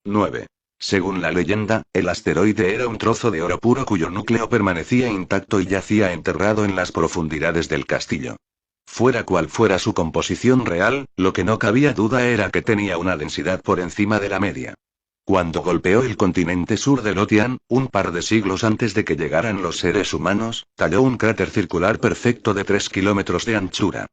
9. Según la leyenda, el asteroide era un trozo de oro puro cuyo núcleo permanecía intacto y yacía enterrado en las profundidades del castillo. Fuera cual fuera su composición real, lo que no cabía duda era que tenía una densidad por encima de la media. Cuando golpeó el continente sur del Otian, un par de siglos antes de que llegaran los seres humanos, talló un cráter circular perfecto de 3 kilómetros de anchura.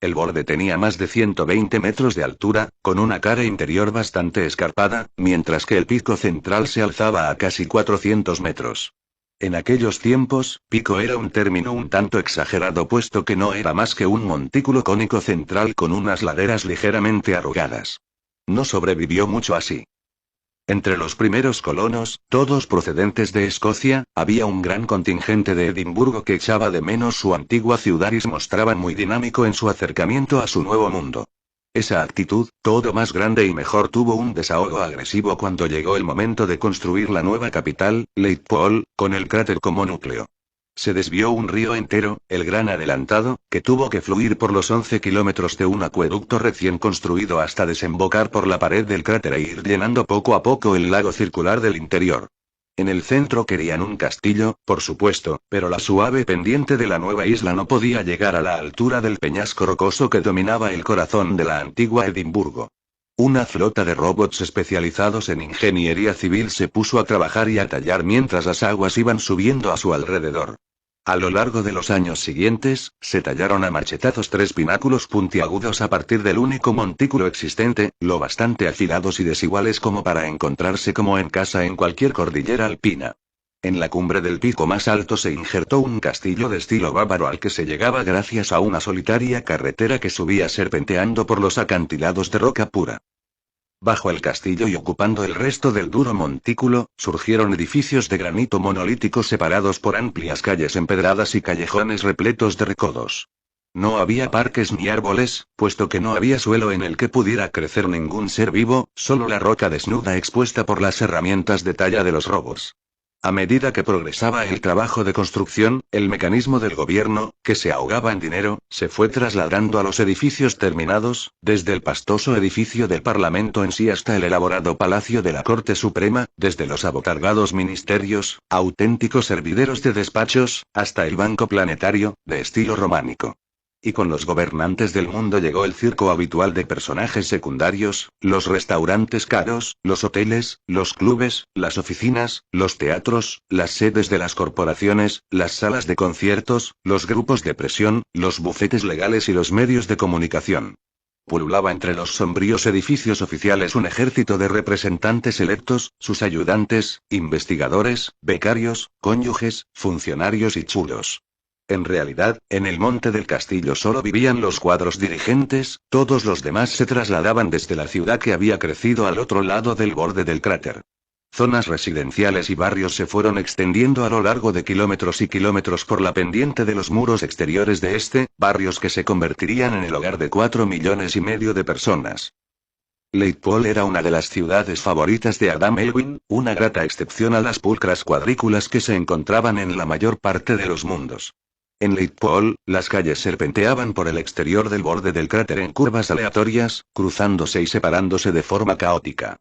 El borde tenía más de 120 metros de altura, con una cara interior bastante escarpada, mientras que el pico central se alzaba a casi 400 metros. En aquellos tiempos, pico era un término un tanto exagerado puesto que no era más que un montículo cónico central con unas laderas ligeramente arrugadas. No sobrevivió mucho así. Entre los primeros colonos, todos procedentes de Escocia, había un gran contingente de Edimburgo que echaba de menos su antigua ciudad y se mostraban muy dinámico en su acercamiento a su nuevo mundo. Esa actitud, todo más grande y mejor, tuvo un desahogo agresivo cuando llegó el momento de construir la nueva capital, Leitpool, con el cráter como núcleo. Se desvió un río entero, el Gran Adelantado, que tuvo que fluir por los 11 kilómetros de un acueducto recién construido hasta desembocar por la pared del cráter e ir llenando poco a poco el lago circular del interior. En el centro querían un castillo, por supuesto, pero la suave pendiente de la nueva isla no podía llegar a la altura del peñasco rocoso que dominaba el corazón de la antigua Edimburgo. Una flota de robots especializados en ingeniería civil se puso a trabajar y a tallar mientras las aguas iban subiendo a su alrededor. A lo largo de los años siguientes, se tallaron a machetazos 3 pináculos puntiagudos a partir del único montículo existente, lo bastante afilados y desiguales como para encontrarse como en casa en cualquier cordillera alpina. En la cumbre del pico más alto se injertó un castillo de estilo bávaro al que se llegaba gracias a una solitaria carretera que subía serpenteando por los acantilados de roca pura. Bajo el castillo y ocupando el resto del duro montículo, surgieron edificios de granito monolítico separados por amplias calles empedradas y callejones repletos de recodos. No había parques ni árboles, puesto que no había suelo en el que pudiera crecer ningún ser vivo, solo la roca desnuda expuesta por las herramientas de talla de los robots. A medida que progresaba el trabajo de construcción, el mecanismo del gobierno, que se ahogaba en dinero, se fue trasladando a los edificios terminados, desde el pastoso edificio del Parlamento en sí hasta el elaborado Palacio de la Corte Suprema, desde los abotargados ministerios, auténticos hervideros de despachos, hasta el Banco Planetario, de estilo románico. Y con los gobernantes del mundo llegó el circo habitual de personajes secundarios, los restaurantes caros, los hoteles, los clubes, las oficinas, los teatros, las sedes de las corporaciones, las salas de conciertos, los grupos de presión, los bufetes legales y los medios de comunicación. Pululaba entre los sombríos edificios oficiales un ejército de representantes electos, sus ayudantes, investigadores, becarios, cónyuges, funcionarios y chulos. En realidad, en el monte del castillo solo vivían los cuadros dirigentes, todos los demás se trasladaban desde la ciudad que había crecido al otro lado del borde del cráter. Zonas residenciales y barrios se fueron extendiendo a lo largo de kilómetros y kilómetros por la pendiente de los muros exteriores de barrios que se convertirían en el hogar de 4,5 millones de personas. Leitpool era una de las ciudades favoritas de Adam Elwin, una grata excepción a las pulcras cuadrículas que se encontraban en la mayor parte de los mundos. En Leitpool, las calles serpenteaban por el exterior del borde del cráter en curvas aleatorias, cruzándose y separándose de forma caótica.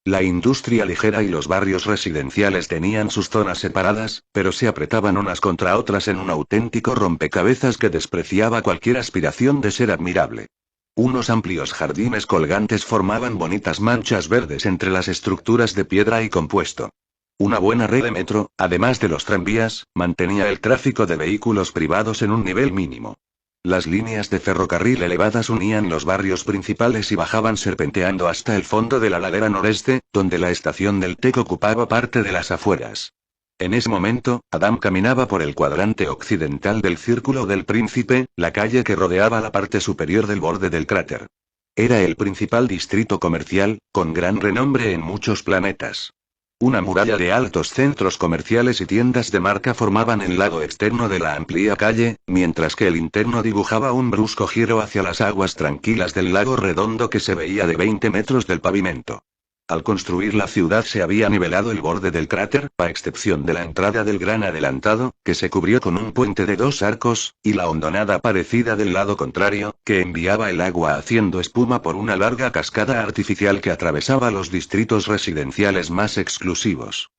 La industria ligera y los barrios residenciales tenían sus zonas separadas, pero se apretaban unas contra otras en un auténtico rompecabezas que despreciaba cualquier aspiración de ser admirable. Unos amplios jardines colgantes formaban bonitas manchas verdes entre las estructuras de piedra y compuesto. Una buena red de metro, además de los tranvías, mantenía el tráfico de vehículos privados en un nivel mínimo. Las líneas de ferrocarril elevadas unían los barrios principales y bajaban serpenteando hasta el fondo de la ladera noreste, donde la estación del TEC ocupaba parte de las afueras. En ese momento, Adam caminaba por el cuadrante occidental del Círculo del Príncipe, la calle que rodeaba la parte superior del borde del cráter. Era el principal distrito comercial, con gran renombre en muchos planetas. Una muralla de altos centros comerciales y tiendas de marca formaban el lado externo de la amplia calle, mientras que el interno dibujaba un brusco giro hacia las aguas tranquilas del lago redondo que se veía de 20 metros del pavimento. Al construir la ciudad se había nivelado el borde del cráter, a excepción de la entrada del Gran Adelantado, que se cubrió con un puente de 2 arcos, y la hondonada parecida del lado contrario, que enviaba el agua haciendo espuma por una larga cascada artificial que atravesaba los distritos residenciales más exclusivos.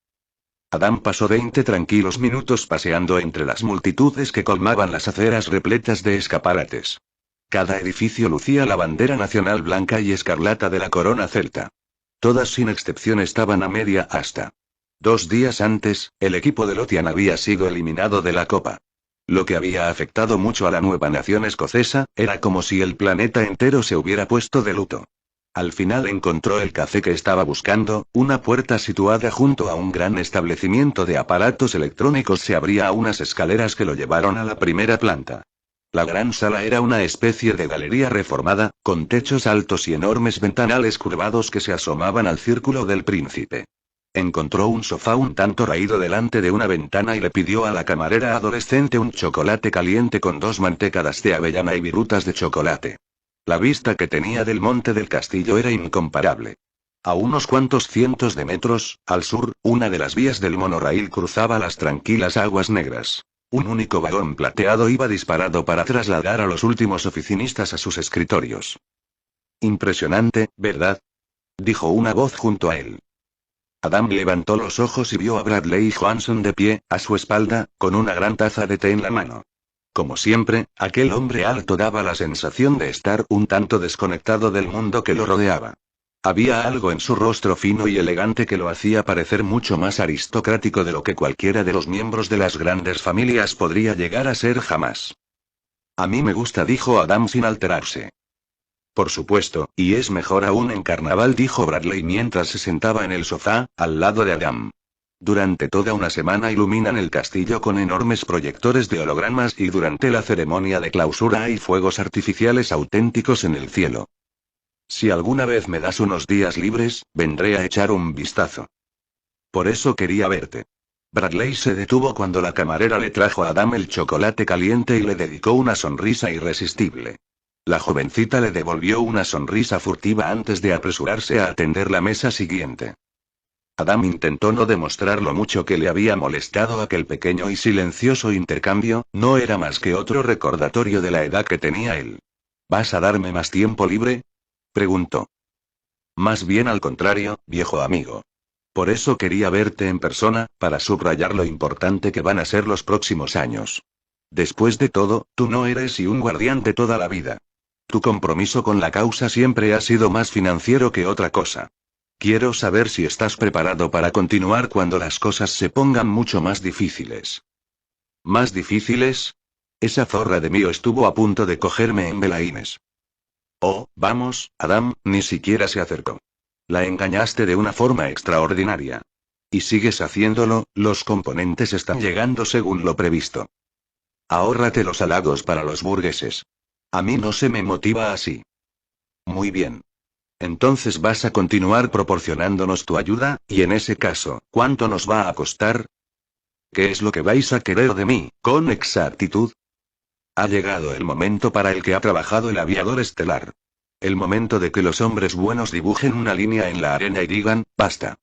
Adam pasó 20 tranquilos minutos paseando entre las multitudes que colmaban las aceras repletas de escaparates. Cada edificio lucía la bandera nacional blanca y escarlata de la corona celta. Todas sin excepción estaban a media asta. 2 días antes, el equipo de Lothian había sido eliminado de la Copa. Lo que había afectado mucho a la nueva nación escocesa, era como si el planeta entero se hubiera puesto de luto. Al final encontró el café que estaba buscando, una puerta situada junto a un gran establecimiento de aparatos electrónicos se abría a unas escaleras que lo llevaron a la primera planta. La gran sala era una especie de galería reformada, con techos altos y enormes ventanales curvados que se asomaban al círculo del príncipe. Encontró un sofá un tanto raído delante de una ventana y le pidió a la camarera adolescente un chocolate caliente con 2 mantecadas de avellana y virutas de chocolate. La vista que tenía del monte del castillo era incomparable. A unos cuantos cientos de metros, al sur, una de las vías del monorraíl cruzaba las tranquilas aguas negras. Un único vagón plateado iba disparado para trasladar a los últimos oficinistas a sus escritorios. Impresionante, ¿verdad?, dijo una voz junto a él. Adam levantó los ojos y vio a Bradley Johansson de pie, a su espalda, con una gran taza de té en la mano. Como siempre, aquel hombre alto daba la sensación de estar un tanto desconectado del mundo que lo rodeaba. Había algo en su rostro fino y elegante que lo hacía parecer mucho más aristocrático de lo que cualquiera de los miembros de las grandes familias podría llegar a ser jamás. A mí me gusta, dijo Adam sin alterarse. Por supuesto, y es mejor aún en carnaval, dijo Bradley mientras se sentaba en el sofá, al lado de Adam. Durante toda una semana iluminan el castillo con enormes proyectores de hologramas y durante la ceremonia de clausura hay fuegos artificiales auténticos en el cielo. Si alguna vez me das unos días libres, vendré a echar un vistazo. Por eso quería verte. Bradley se detuvo cuando la camarera le trajo a Adam el chocolate caliente y le dedicó una sonrisa irresistible. La jovencita le devolvió una sonrisa furtiva antes de apresurarse a atender la mesa siguiente. Adam intentó no demostrar lo mucho que le había molestado aquel pequeño y silencioso intercambio, no era más que otro recordatorio de la edad que tenía él. ¿Vas a darme más tiempo libre?, preguntó. Más bien al contrario, viejo amigo. Por eso quería verte en persona, para subrayar lo importante que van a ser los próximos años. Después de todo, tú no eres y un guardián de toda la vida. Tu compromiso con la causa siempre ha sido más financiero que otra cosa. Quiero saber si estás preparado para continuar cuando las cosas se pongan mucho más difíciles. ¿Más difíciles? Esa zorra de Mio estuvo a punto de cogerme en belaínes. Oh, vamos, Adam, ni siquiera se acercó. La engañaste de una forma extraordinaria. Y sigues haciéndolo, los componentes están llegando según lo previsto. Ahórrate los halagos para los burgueses. A mí no se me motiva así. Muy bien. Entonces vas a continuar proporcionándonos tu ayuda, y en ese caso, ¿cuánto nos va a costar? ¿Qué es lo que vais a querer de mí, con exactitud? Ha llegado el momento para el que ha trabajado el aviador estelar. El momento de que los hombres buenos dibujen una línea en la arena y digan, basta.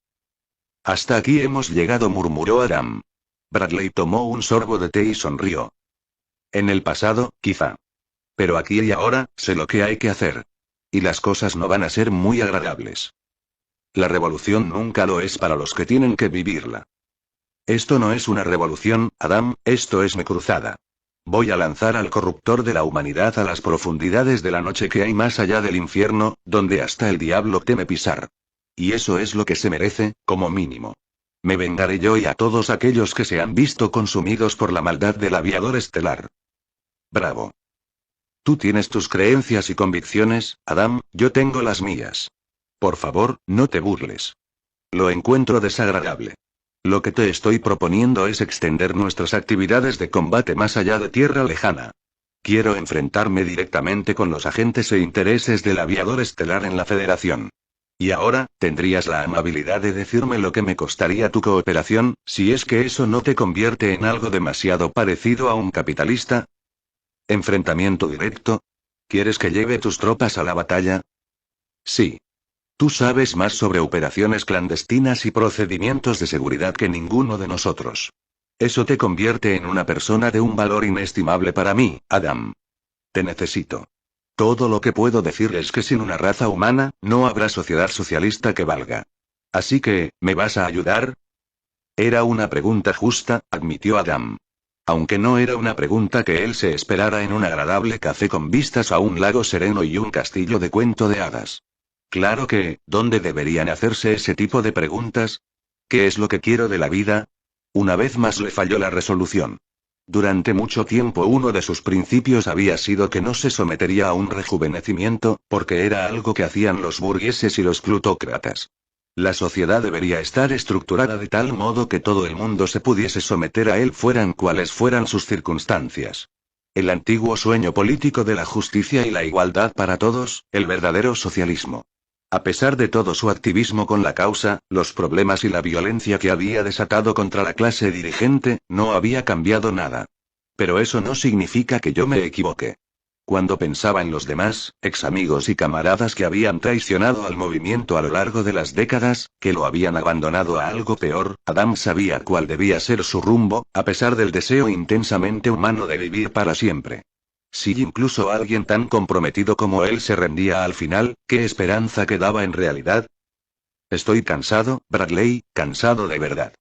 Hasta aquí hemos llegado, murmuró Adam. Bradley tomó un sorbo de té y sonrió. En el pasado, quizá. Pero aquí y ahora, sé lo que hay que hacer. Y las cosas no van a ser muy agradables. La revolución nunca lo es para los que tienen que vivirla. Esto no es una revolución, Adam, esto es mi cruzada. Voy a lanzar al corruptor de la humanidad a las profundidades de la noche que hay más allá del infierno, donde hasta el diablo teme pisar. Y eso es lo que se merece, como mínimo. Me vengaré yo y a todos aquellos que se han visto consumidos por la maldad del aviador estelar. Bravo. Tú tienes tus creencias y convicciones, Adam, yo tengo las mías. Por favor, no te burles. Lo encuentro desagradable. Lo que te estoy proponiendo es extender nuestras actividades de combate más allá de tierra lejana. Quiero enfrentarme directamente con los agentes e intereses del aviador estelar en la Federación. Y ahora, ¿tendrías la amabilidad de decirme lo que me costaría tu cooperación, si es que eso no te convierte en algo demasiado parecido a un capitalista? ¿Enfrentamiento directo? ¿Quieres que lleve tus tropas a la batalla? Sí. Tú sabes más sobre operaciones clandestinas y procedimientos de seguridad que ninguno de nosotros. Eso te convierte en una persona de un valor inestimable para mí, Adam. Te necesito. Todo lo que puedo decir es que sin una raza humana, no habrá sociedad socialista que valga. Así que, ¿me vas a ayudar? Era una pregunta justa, admitió Adam. Aunque no era una pregunta que él se esperara en un agradable café con vistas a un lago sereno y un castillo de cuento de hadas. Claro que, ¿dónde deberían hacerse ese tipo de preguntas? ¿Qué es lo que quiero de la vida? Una vez más le falló la resolución. Durante mucho tiempo uno de sus principios había sido que no se sometería a un rejuvenecimiento, porque era algo que hacían los burgueses y los plutócratas. La sociedad debería estar estructurada de tal modo que todo el mundo se pudiese someter a él fueran cuales fueran sus circunstancias. El antiguo sueño político de la justicia y la igualdad para todos, el verdadero socialismo. A pesar de todo su activismo con la causa, los problemas y la violencia que había desatado contra la clase dirigente, no había cambiado nada. Pero eso no significa que yo me equivoque. Cuando pensaba en los demás, ex amigos y camaradas que habían traicionado al movimiento a lo largo de las décadas, que lo habían abandonado a algo peor, Adam sabía cuál debía ser su rumbo, a pesar del deseo intensamente humano de vivir para siempre. Si incluso alguien tan comprometido como él se rendía al final, ¿qué esperanza quedaba en realidad? Estoy cansado, Bradley, cansado de verdad.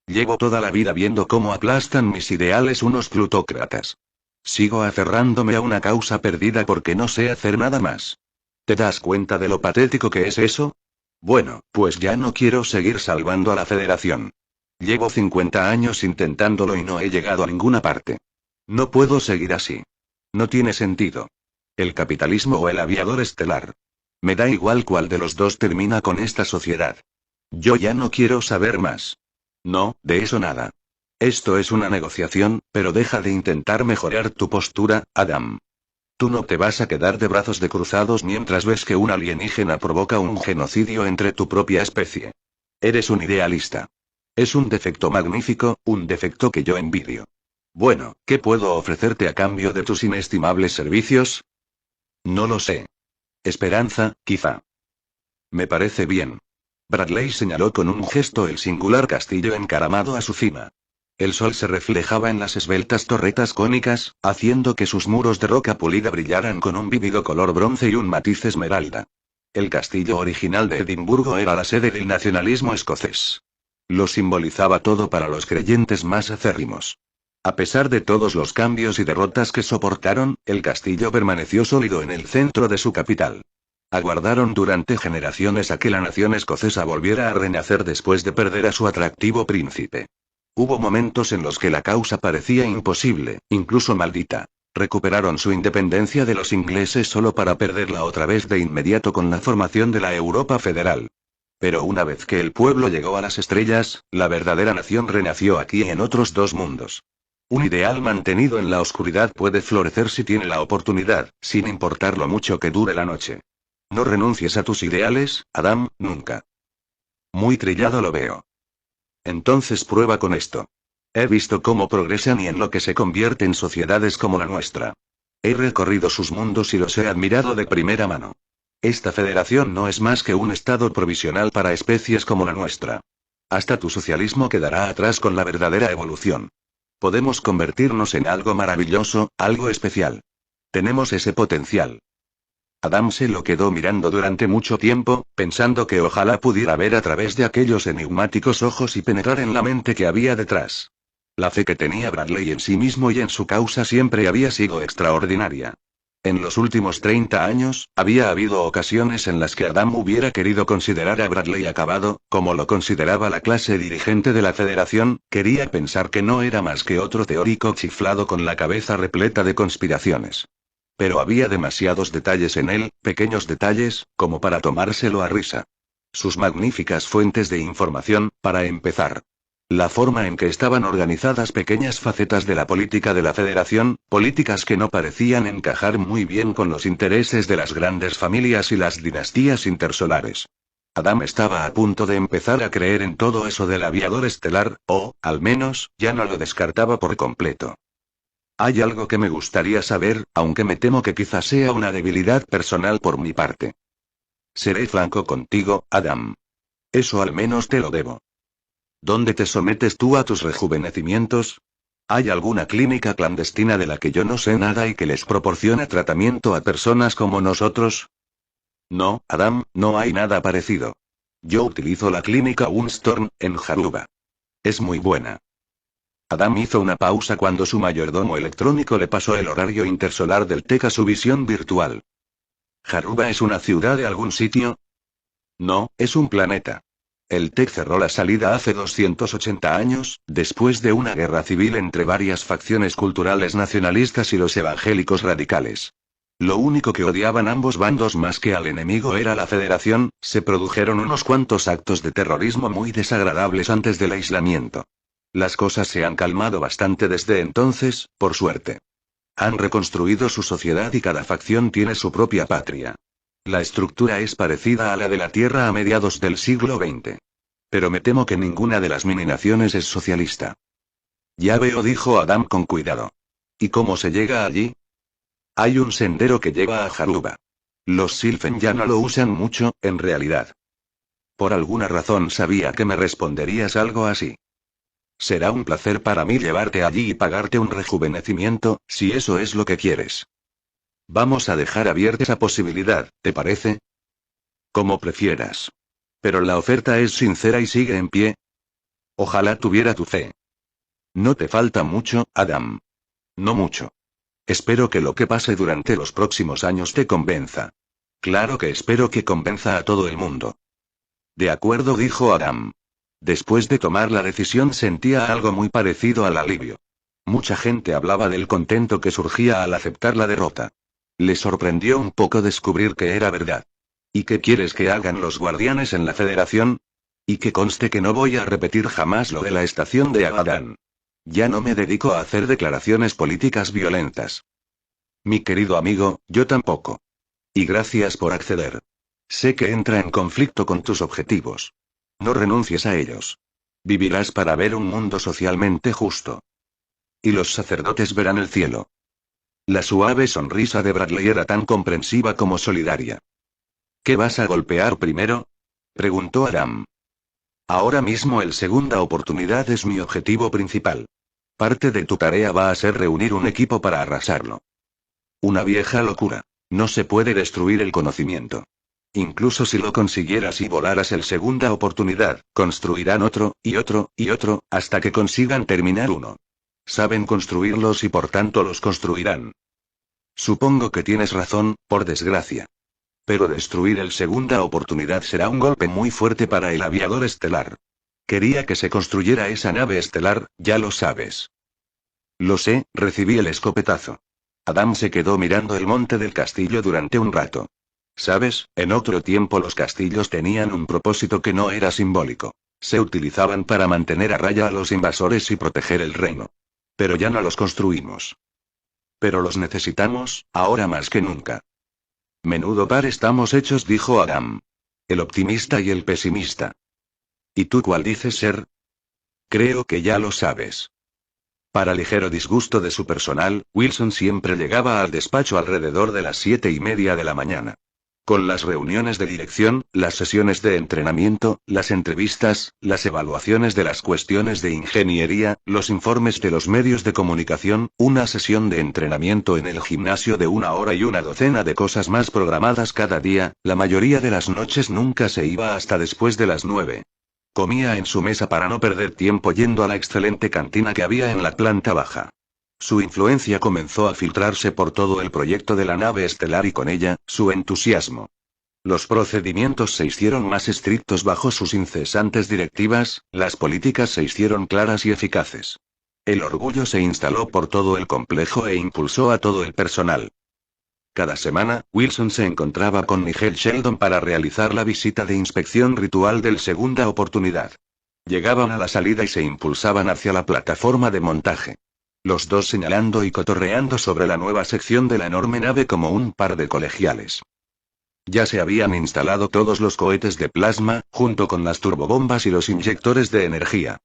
Llevo toda la vida viendo cómo aplastan mis ideales unos plutócratas. Sigo aferrándome a una causa perdida porque no sé hacer nada más. ¿Te das cuenta de lo patético que es eso? Bueno, pues ya no quiero seguir salvando a la Federación. Llevo 50 años intentándolo y no he llegado a ninguna parte. No puedo seguir así. No tiene sentido. El capitalismo o el aviador estelar. Me da igual cuál de los dos termina con esta sociedad. Yo ya no quiero saber más. No, de eso nada. Esto es una negociación, pero deja de intentar mejorar tu postura, Adam. Tú no te vas a quedar de brazos cruzados mientras ves que un alienígena provoca un genocidio entre tu propia especie. Eres un idealista. Es un defecto magnífico, un defecto que yo envidio. Bueno, ¿qué puedo ofrecerte a cambio de tus inestimables servicios? No lo sé. Esperanza, quizá. Me parece bien. Bradley señaló con un gesto el singular castillo encaramado a su cima. El sol se reflejaba en las esbeltas torretas cónicas, haciendo que sus muros de roca pulida brillaran con un vívido color bronce y un matiz esmeralda. El castillo original de Edimburgo era la sede del nacionalismo escocés. Lo simbolizaba todo para los creyentes más acérrimos. A pesar de todos los cambios y derrotas que soportaron, el castillo permaneció sólido en el centro de su capital. Aguardaron durante generaciones a que la nación escocesa volviera a renacer después de perder a su atractivo príncipe. Hubo momentos en los que la causa parecía imposible, incluso maldita. Recuperaron su independencia de los ingleses solo para perderla otra vez de inmediato con la formación de la Europa Federal. Pero una vez que el pueblo llegó a las estrellas, la verdadera nación renació aquí y en otros dos mundos. Un ideal mantenido en la oscuridad puede florecer si tiene la oportunidad, sin importar lo mucho que dure la noche. No renuncies a tus ideales, Adam, nunca. Muy trillado lo veo. Entonces prueba con esto. He visto cómo progresan y en lo que se convierte en sociedades como la nuestra. He recorrido sus mundos y los he admirado de primera mano. Esta federación no es más que un estado provisional para especies como la nuestra. Hasta tu socialismo quedará atrás con la verdadera evolución. Podemos convertirnos en algo maravilloso, algo especial. Tenemos ese potencial. Adam se lo quedó mirando durante mucho tiempo, pensando que ojalá pudiera ver a través de aquellos enigmáticos ojos y penetrar en la mente que había detrás. La fe que tenía Bradley en sí mismo y en su causa siempre había sido extraordinaria. En los últimos 30 años, había habido ocasiones en las que Adam hubiera querido considerar a Bradley acabado, como lo consideraba la clase dirigente de la Federación, quería pensar que no era más que otro teórico chiflado con la cabeza repleta de conspiraciones. Pero había demasiados detalles en él, pequeños detalles, como para tomárselo a risa. Sus magníficas fuentes de información, para empezar. La forma en que estaban organizadas pequeñas facetas de la política de la Federación, políticas que no parecían encajar muy bien con los intereses de las grandes familias y las dinastías intersolares. Adam estaba a punto de empezar a creer en todo eso del aviador estelar, o, al menos, ya no lo descartaba por completo. Hay algo que me gustaría saber, aunque me temo que quizás sea una debilidad personal por mi parte. Seré franco contigo, Adam. Eso al menos te lo debo. ¿Dónde te sometes tú a tus rejuvenecimientos? ¿Hay alguna clínica clandestina de la que yo no sé nada y que les proporciona tratamiento a personas como nosotros? No, Adam, no hay nada parecido. Yo utilizo la clínica Winston, en Jaruba. Es muy buena. Adam hizo una pausa cuando su mayordomo electrónico le pasó el horario intersolar del TEC a su visión virtual. ¿Jaruba es una ciudad de algún sitio? No, es un planeta. El TEC cerró la salida hace 280 años, después de una guerra civil entre varias facciones culturales nacionalistas y los evangélicos radicales. Lo único que odiaban ambos bandos más que al enemigo era la Federación. Se produjeron unos cuantos actos de terrorismo muy desagradables antes del aislamiento. Las cosas se han calmado bastante desde entonces, por suerte. Han reconstruido su sociedad y cada facción tiene su propia patria. La estructura es parecida a la de la Tierra a mediados del siglo XX. Pero me temo que ninguna de las mini-naciones es socialista. Ya veo, dijo Adam con cuidado. ¿Y cómo se llega allí? Hay un sendero que lleva a Jaruba. Los Sylphen ya no lo usan mucho, en realidad. Por alguna razón sabía que me responderías algo así. Será un placer para mí llevarte allí y pagarte un rejuvenecimiento, si eso es lo que quieres. Vamos a dejar abierta esa posibilidad, ¿te parece? Como prefieras. Pero la oferta es sincera y sigue en pie. Ojalá tuviera tu fe. No te falta mucho, Adam. No mucho. Espero que lo que pase durante los próximos años te convenza. Claro que espero que convenza a todo el mundo. De acuerdo, dijo Adam. Después de tomar la decisión sentía algo muy parecido al alivio. Mucha gente hablaba del contento que surgía al aceptar la derrota. Le sorprendió un poco descubrir que era verdad. ¿Y qué quieres que hagan los guardianes en la Federación? Y que conste que no voy a repetir jamás lo de la estación de Abaddon. Ya no me dedico a hacer declaraciones políticas violentas. Mi querido amigo, yo tampoco. Y gracias por acceder. Sé que entra en conflicto con tus objetivos. No renuncies a ellos. Vivirás para ver un mundo socialmente justo. Y los sacerdotes verán el cielo. La suave sonrisa de Bradley era tan comprensiva como solidaria. ¿Qué vas a golpear primero? Preguntó Adam. Ahora mismo el segunda oportunidad es mi objetivo principal. Parte de tu tarea va a ser reunir un equipo para arrasarlo. Una vieja locura. No se puede destruir el conocimiento. Incluso si lo consiguieras y volaras el segunda oportunidad, construirán otro, y otro, y otro, hasta que consigan terminar uno. Saben construirlos y por tanto los construirán. Supongo que tienes razón, por desgracia. Pero destruir el segunda oportunidad será un golpe muy fuerte para el aviador estelar. Quería que se construyera esa nave estelar, ya lo sabes. Lo sé, recibí el escopetazo. Adam se quedó mirando el monte del castillo durante un rato. ¿Sabes? En otro tiempo los castillos tenían un propósito que no era simbólico. Se utilizaban para mantener a raya a los invasores y proteger el reino. Pero ya no los construimos. Pero los necesitamos, ahora más que nunca. Menudo par estamos hechos, dijo Adam. El optimista y el pesimista. ¿Y tú cuál dices ser? Creo que ya lo sabes. Para ligero disgusto de su personal, Wilson siempre llegaba al despacho alrededor de las 7:30 de la mañana. Con las reuniones de dirección, las sesiones de entrenamiento, las entrevistas, las evaluaciones de las cuestiones de ingeniería, los informes de los medios de comunicación, una sesión de entrenamiento en el gimnasio de 1 hora y una docena de cosas más programadas cada día, la mayoría de las noches nunca se iba hasta después de las 9. Comía en su mesa para no perder tiempo yendo a la excelente cantina que había en la planta baja. Su influencia comenzó a filtrarse por todo el proyecto de la nave estelar y con ella, su entusiasmo. Los procedimientos se hicieron más estrictos bajo sus incesantes directivas, las políticas se hicieron claras y eficaces. El orgullo se instaló por todo el complejo e impulsó a todo el personal. Cada semana, Wilson se encontraba con Nigel Sheldon para realizar la visita de inspección ritual del segunda oportunidad. Llegaban a la salida y se impulsaban hacia la plataforma de montaje. Los dos señalando y cotorreando sobre la nueva sección de la enorme nave como un par de colegiales. Ya se habían instalado todos los cohetes de plasma, junto con las turbobombas y los inyectores de energía.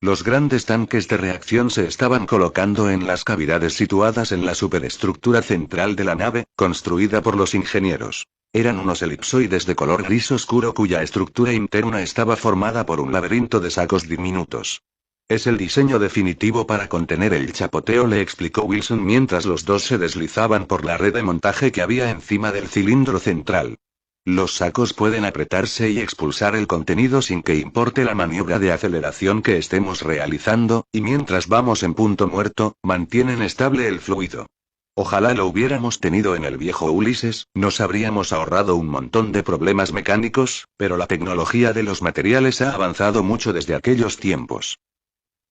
Los grandes tanques de reacción se estaban colocando en las cavidades situadas en la superestructura central de la nave, construida por los ingenieros. Eran unos elipsoides de color gris oscuro cuya estructura interna estaba formada por un laberinto de sacos diminutos. Es el diseño definitivo para contener el chapoteo, le explicó Wilson mientras los dos se deslizaban por la red de montaje que había encima del cilindro central. Los sacos pueden apretarse y expulsar el contenido sin que importe la maniobra de aceleración que estemos realizando, y mientras vamos en punto muerto, mantienen estable el fluido. Ojalá lo hubiéramos tenido en el viejo Ulises, nos habríamos ahorrado un montón de problemas mecánicos, pero la tecnología de los materiales ha avanzado mucho desde aquellos tiempos.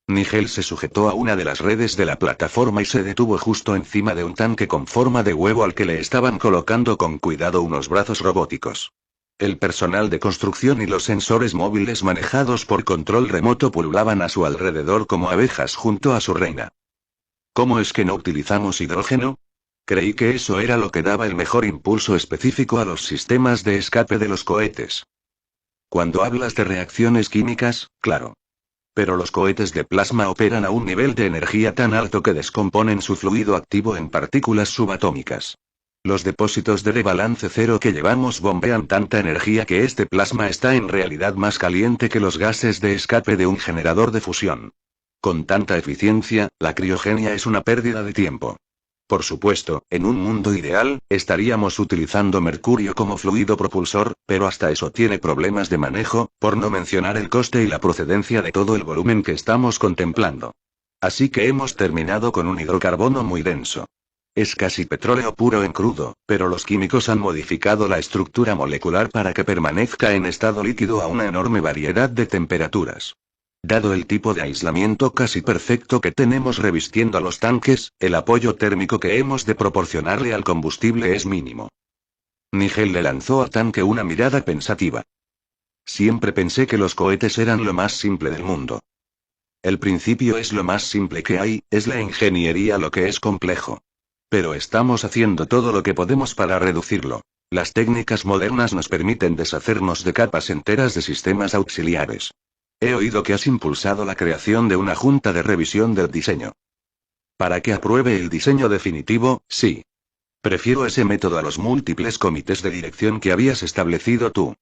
Nigel se sujetó a una de las redes de la plataforma y se detuvo justo encima de un tanque con forma de huevo al que le estaban colocando con cuidado unos brazos robóticos. El personal de construcción y los sensores móviles manejados por control remoto pululaban a su alrededor como abejas junto a su reina. ¿Cómo es que no utilizamos hidrógeno? Creí que eso era lo que daba el mejor impulso específico a los sistemas de escape de los cohetes. Cuando hablas de reacciones químicas, claro. Pero los cohetes de plasma operan a un nivel de energía tan alto que descomponen su fluido activo en partículas subatómicas. Los depósitos de balance cero que llevamos bombean tanta energía que este plasma está en realidad más caliente que los gases de escape de un generador de fusión. Con tanta eficiencia, la criogenia es una pérdida de tiempo. Por supuesto, en un mundo ideal, estaríamos utilizando mercurio como fluido propulsor, pero hasta eso tiene problemas de manejo, por no mencionar el coste y la procedencia de todo el volumen que estamos contemplando. Así que hemos terminado con un hidrocarbono muy denso. Es casi petróleo puro en crudo, pero los químicos han modificado la estructura molecular para que permanezca en estado líquido a una enorme variedad de temperaturas. Dado el tipo de aislamiento casi perfecto que tenemos revistiendo a los tanques, el apoyo térmico que hemos de proporcionarle al combustible es mínimo. Nigel le lanzó al tanque una mirada pensativa. Siempre pensé que los cohetes eran lo más simple del mundo. El principio es lo más simple que hay, es la ingeniería lo que es complejo. Pero estamos haciendo todo lo que podemos para reducirlo. Las técnicas modernas nos permiten deshacernos de capas enteras de sistemas auxiliares. He oído que has impulsado la creación de una junta de revisión del diseño. Para que apruebe el diseño definitivo, sí. Prefiero ese método a los múltiples comités de dirección que habías establecido tú.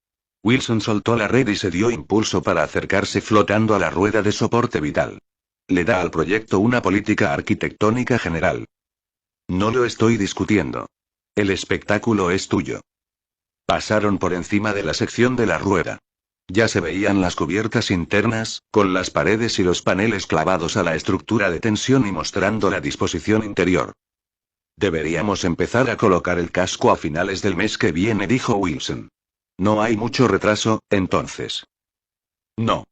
Wilson soltó la red y se dio impulso para acercarse flotando a la rueda de soporte vital. Le da al proyecto una política arquitectónica general. No lo estoy discutiendo. El espectáculo es tuyo. Pasaron por encima de la sección de la rueda. Ya se veían las cubiertas internas, con las paredes y los paneles clavados a la estructura de tensión y mostrando la disposición interior. Deberíamos empezar a colocar el casco a finales del mes que viene, dijo Wilson. No hay mucho retraso, entonces. No.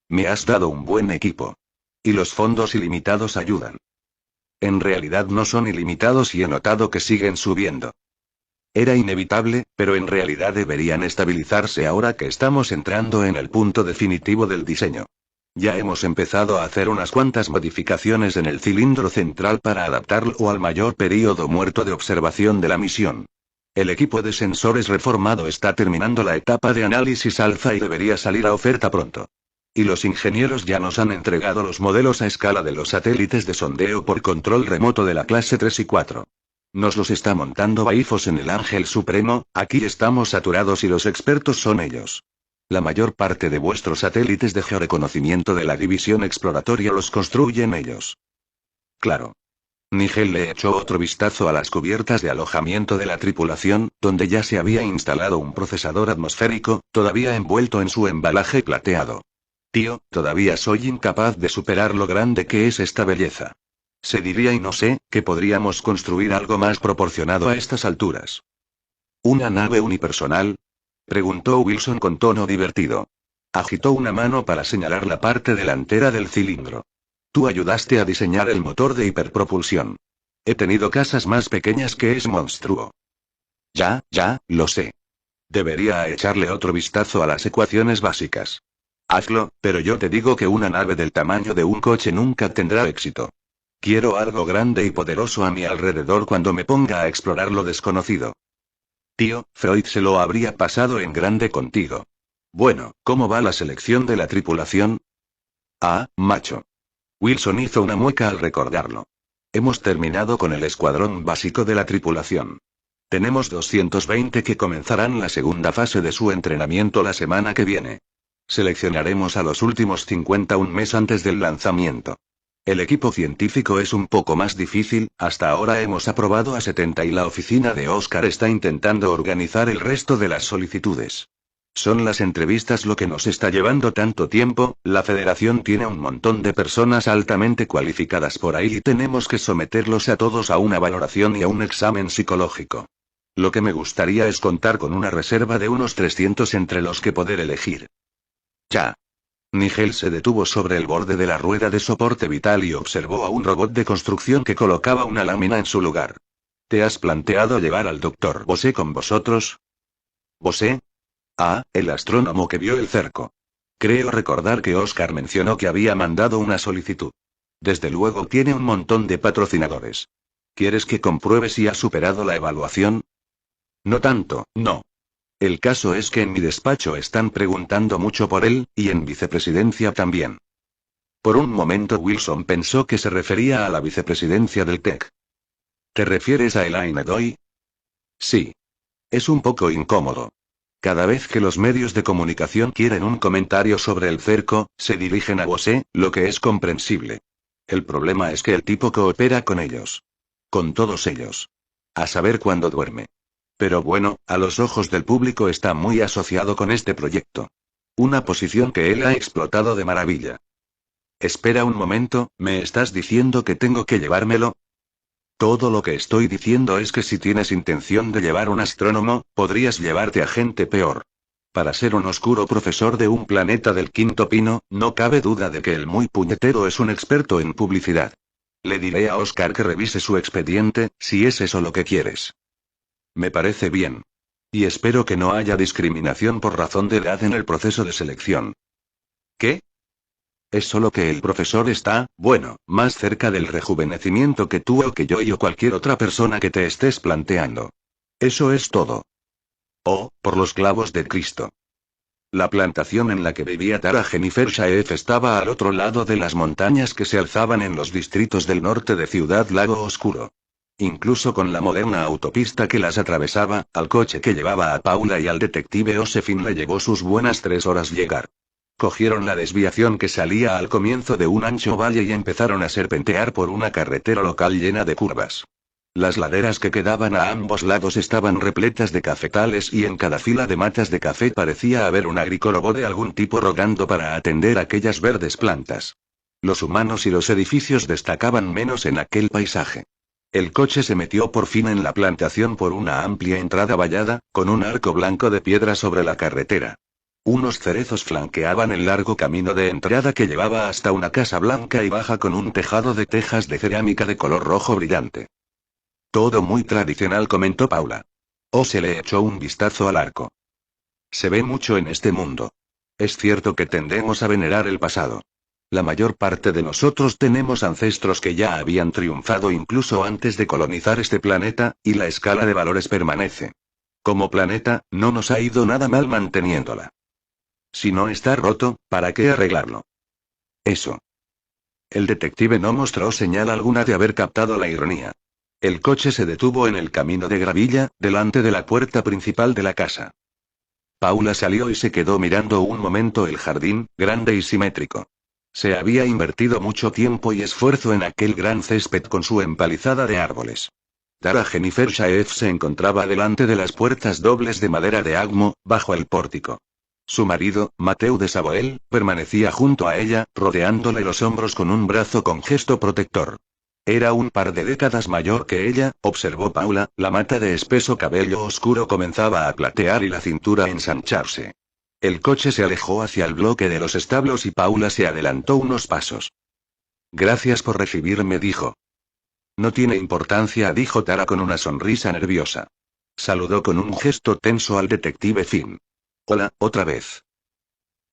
Me has dado un buen equipo. Y los fondos ilimitados ayudan. En realidad no son ilimitados y he notado que siguen subiendo. Era inevitable, pero en realidad deberían estabilizarse ahora que estamos entrando en el punto definitivo del diseño. Ya hemos empezado a hacer unas cuantas modificaciones en el cilindro central para adaptarlo al mayor período muerto de observación de la misión. El equipo de sensores reformado está terminando la etapa de análisis alfa y debería salir a oferta pronto. Y los ingenieros ya nos han entregado los modelos a escala de los satélites de sondeo por control remoto de la clase 3 y 4. Nos los está montando Baifos en el Ángel Supremo, aquí estamos saturados y los expertos son ellos. La mayor parte de vuestros satélites de georreconocimiento de la división exploratoria los construyen ellos. Claro. Nigel le echó otro vistazo a las cubiertas de alojamiento de la tripulación, donde ya se había instalado un procesador atmosférico, todavía envuelto en su embalaje plateado. Tío, todavía soy incapaz de superar lo grande que es esta belleza. Se diría y no sé, que podríamos construir algo más proporcionado a estas alturas. ¿Una nave unipersonal? Preguntó Wilson con tono divertido. Agitó una mano para señalar la parte delantera del cilindro. Tú ayudaste a diseñar el motor de hiperpropulsión. He tenido casas más pequeñas que ese monstruo. Ya, lo sé. Debería echarle otro vistazo a las ecuaciones básicas. Hazlo, pero yo te digo que una nave del tamaño de un coche nunca tendrá éxito. Quiero algo grande y poderoso a mi alrededor cuando me ponga a explorar lo desconocido. Tío, Freud se lo habría pasado en grande contigo. Bueno, ¿cómo va la selección de la tripulación? Ah, macho. Wilson hizo una mueca al recordarlo. Hemos terminado con el escuadrón básico de la tripulación. Tenemos 220 que comenzarán la segunda fase de su entrenamiento la semana que viene. Seleccionaremos a los últimos 50 un mes antes del lanzamiento. El equipo científico es un poco más difícil, hasta ahora hemos aprobado a 70 y la oficina de Oscar está intentando organizar el resto de las solicitudes. Son las entrevistas lo que nos está llevando tanto tiempo, la federación tiene un montón de personas altamente cualificadas por ahí y tenemos que someterlos a todos a una valoración y a un examen psicológico. Lo que me gustaría es contar con una reserva de unos 300 entre los que poder elegir. Ya. Nigel se detuvo sobre el borde de la rueda de soporte vital y observó a un robot de construcción que colocaba una lámina en su lugar. ¿Te has planteado llevar al doctor Bose con vosotros? ¿Bose? Ah, el astrónomo que vio el cerco. Creo recordar que Oscar mencionó que había mandado una solicitud. Desde luego tiene un montón de patrocinadores. ¿Quieres que compruebe si ha superado la evaluación? No tanto, no. El caso es que en mi despacho están preguntando mucho por él, y en vicepresidencia también. Por un momento Wilson pensó que se refería a la vicepresidencia del TEC. ¿Te refieres a Elaine Doy? Sí. Es un poco incómodo. Cada vez que los medios de comunicación quieren un comentario sobre el cerco, se dirigen a Bose, lo que es comprensible. El problema es que el tipo coopera con ellos. Con todos ellos. A saber cuándo duerme. Pero bueno, a los ojos del público está muy asociado con este proyecto. Una posición que él ha explotado de maravilla. Espera un momento, ¿me estás diciendo que tengo que llevármelo? Todo lo que estoy diciendo es que si tienes intención de llevar un astrónomo, podrías llevarte a gente peor. Para ser un oscuro profesor de un planeta del quinto pino, no cabe duda de que el muy puñetero es un experto en publicidad. Le diré a Oscar que revise su expediente, si es eso lo que quieres. Me parece bien. Y espero que no haya discriminación por razón de edad en el proceso de selección. ¿Qué? Es solo que el profesor está, bueno, más cerca del rejuvenecimiento que tú o que yo y o cualquier otra persona que te estés planteando. Eso es todo. Oh, por los clavos de Cristo. La plantación en la que vivía Tara Jennifer Shaef estaba al otro lado de las montañas que se alzaban en los distritos del norte de Ciudad Lago Oscuro. Incluso con la moderna autopista que las atravesaba, al coche que llevaba a Paula y al detective Josephine le llevó sus buenas 3 horas llegar. Cogieron la desviación que salía al comienzo de un ancho valle y empezaron a serpentear por una carretera local llena de curvas. Las laderas que quedaban a ambos lados estaban repletas de cafetales y en cada fila de matas de café parecía haber un agricultor de algún tipo rogando para atender aquellas verdes plantas. Los humanos y los edificios destacaban menos en aquel paisaje. El coche se metió por fin en la plantación por una amplia entrada vallada, con un arco blanco de piedra sobre la carretera. Unos cerezos flanqueaban el largo camino de entrada que llevaba hasta una casa blanca y baja con un tejado de tejas de cerámica de color rojo brillante. Todo muy tradicional, comentó Paula. Se le echó un vistazo al arco. Se ve mucho en este mundo. Es cierto que tendemos a venerar el pasado. La mayor parte de nosotros tenemos ancestros que ya habían triunfado incluso antes de colonizar este planeta, y la escala de valores permanece. Como planeta, no nos ha ido nada mal manteniéndola. Si no está roto, ¿para qué arreglarlo? Eso. El detective no mostró señal alguna de haber captado la ironía. El coche se detuvo en el camino de gravilla, delante de la puerta principal de la casa. Paula salió y se quedó mirando un momento el jardín, grande y simétrico. Se había invertido mucho tiempo y esfuerzo en aquel gran césped con su empalizada de árboles. Tara Jennifer Shaef se encontraba delante de las puertas dobles de madera de Agmo, bajo el pórtico. Su marido, Mateu de Savoel, permanecía junto a ella, rodeándole los hombros con un brazo con gesto protector. Era un par de décadas mayor que ella, observó Paula, la mata de espeso cabello oscuro comenzaba a platear y la cintura a ensancharse. El coche se alejó hacia el bloque de los establos y Paula se adelantó unos pasos. Gracias por recibirme, dijo. No tiene importancia, dijo Tara con una sonrisa nerviosa. Saludó con un gesto tenso al detective Finn. Hola, otra vez.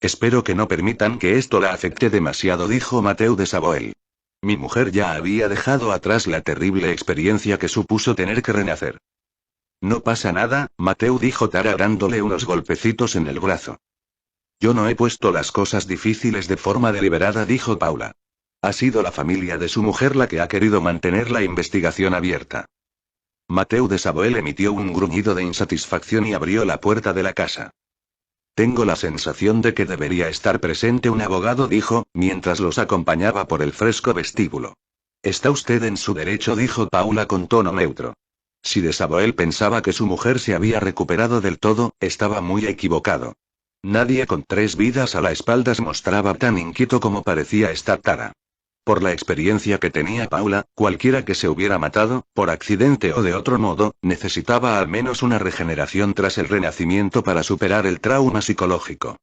Espero que no permitan que esto la afecte demasiado, dijo Mateu de Savoel. Mi mujer ya había dejado atrás la terrible experiencia que supuso tener que renacer. No pasa nada, Mateu, dijo Tara dándole unos golpecitos en el brazo. Yo no he puesto las cosas difíciles de forma deliberada, dijo Paula. Ha sido la familia de su mujer la que ha querido mantener la investigación abierta. Mateu de Saboel emitió un gruñido de insatisfacción y abrió la puerta de la casa. Tengo la sensación de que debería estar presente un abogado, dijo, mientras los acompañaba por el fresco vestíbulo. Está usted en su derecho, dijo Paula con tono neutro. Si de Saboel pensaba que su mujer se había recuperado del todo, estaba muy equivocado. Nadie con 3 vidas a la espalda se mostraba tan inquieto como parecía estar Tara. Por la experiencia que tenía Paula, cualquiera que se hubiera matado, por accidente o de otro modo, necesitaba al menos una regeneración tras el renacimiento para superar el trauma psicológico.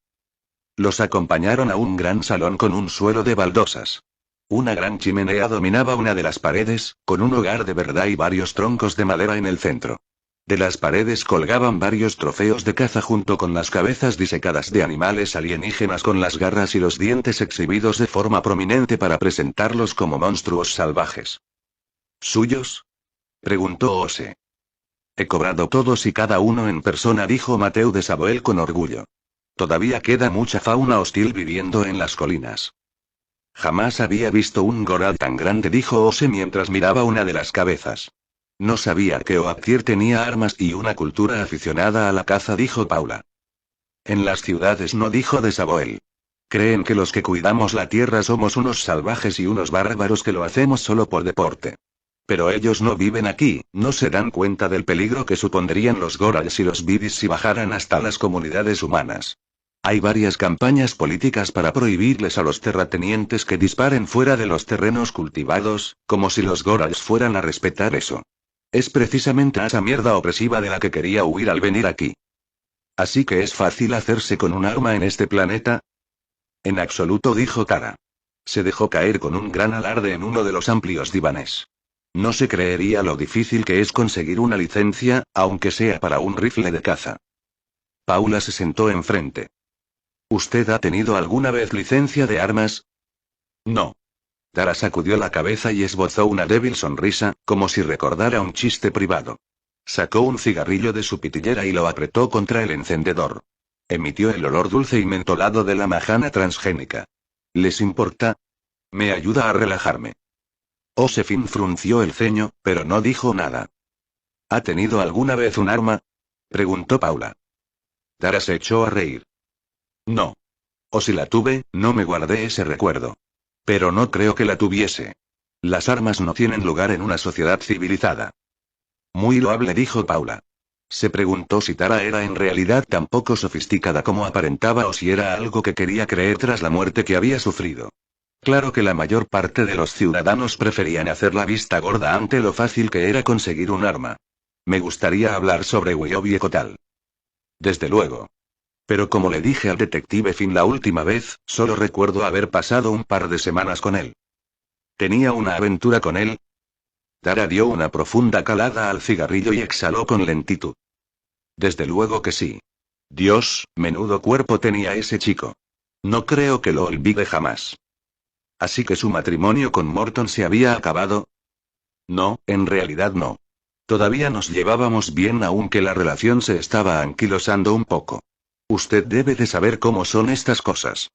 Los acompañaron a un gran salón con un suelo de baldosas. Una gran chimenea dominaba una de las paredes, con un hogar de verdad y varios troncos de madera en el centro. De las paredes colgaban varios trofeos de caza junto con las cabezas disecadas de animales alienígenas con las garras y los dientes exhibidos de forma prominente para presentarlos como monstruos salvajes. ¿Suyos?, preguntó Ose. He cobrado todos y cada uno en persona, dijo Mateu de Saboel con orgullo. Todavía queda mucha fauna hostil viviendo en las colinas. Jamás había visto un goral tan grande, dijo Ose mientras miraba una de las cabezas. No sabía que Oaktir tenía armas y una cultura aficionada a la caza, dijo Paula. En las ciudades no, dijo de Saboel. Creen que los que cuidamos la tierra somos unos salvajes y unos bárbaros que lo hacemos solo por deporte. Pero ellos no viven aquí, no se dan cuenta del peligro que supondrían los gorals y los bidis si bajaran hasta las comunidades humanas. Hay varias campañas políticas para prohibirles a los terratenientes que disparen fuera de los terrenos cultivados, como si los gorals fueran a respetar eso. Es precisamente esa mierda opresiva de la que quería huir al venir aquí. ¿Así que es fácil hacerse con un arma en este planeta? En absoluto, dijo Tara. Se dejó caer con un gran alarde en uno de los amplios divanes. No se creería lo difícil que es conseguir una licencia, aunque sea para un rifle de caza. Paula se sentó enfrente. ¿Usted ha tenido alguna vez licencia de armas? No. Tara sacudió la cabeza y esbozó una débil sonrisa, como si recordara un chiste privado. Sacó un cigarrillo de su pitillera y lo apretó contra el encendedor. Emitió el olor dulce y mentolado de la majana transgénica. ¿Les importa? Me ayuda a relajarme. Osefin frunció el ceño, pero no dijo nada. ¿Ha tenido alguna vez un arma?, preguntó Paula. Tara se echó a reír. No. O si la tuve, no me guardé ese recuerdo. Pero no creo que la tuviese. Las armas no tienen lugar en una sociedad civilizada. Muy loable, dijo Paula. Se preguntó si Tara era en realidad tan poco sofisticada como aparentaba o si era algo que quería creer tras la muerte que había sufrido. Claro que la mayor parte de los ciudadanos preferían hacer la vista gorda ante lo fácil que era conseguir un arma. Me gustaría hablar sobre Wyobi Kotal. Desde luego. Pero como le dije al detective Finn la última vez, solo recuerdo haber pasado un par de semanas con él. ¿Tenía una aventura con él? Tara dio una profunda calada al cigarrillo y exhaló con lentitud. Desde luego que sí. Dios, menudo cuerpo tenía ese chico. No creo que lo olvide jamás. ¿Así que su matrimonio con Morton se había acabado? No, en realidad no. Todavía nos llevábamos bien aunque la relación se estaba anquilosando un poco. Usted debe de saber cómo son estas cosas.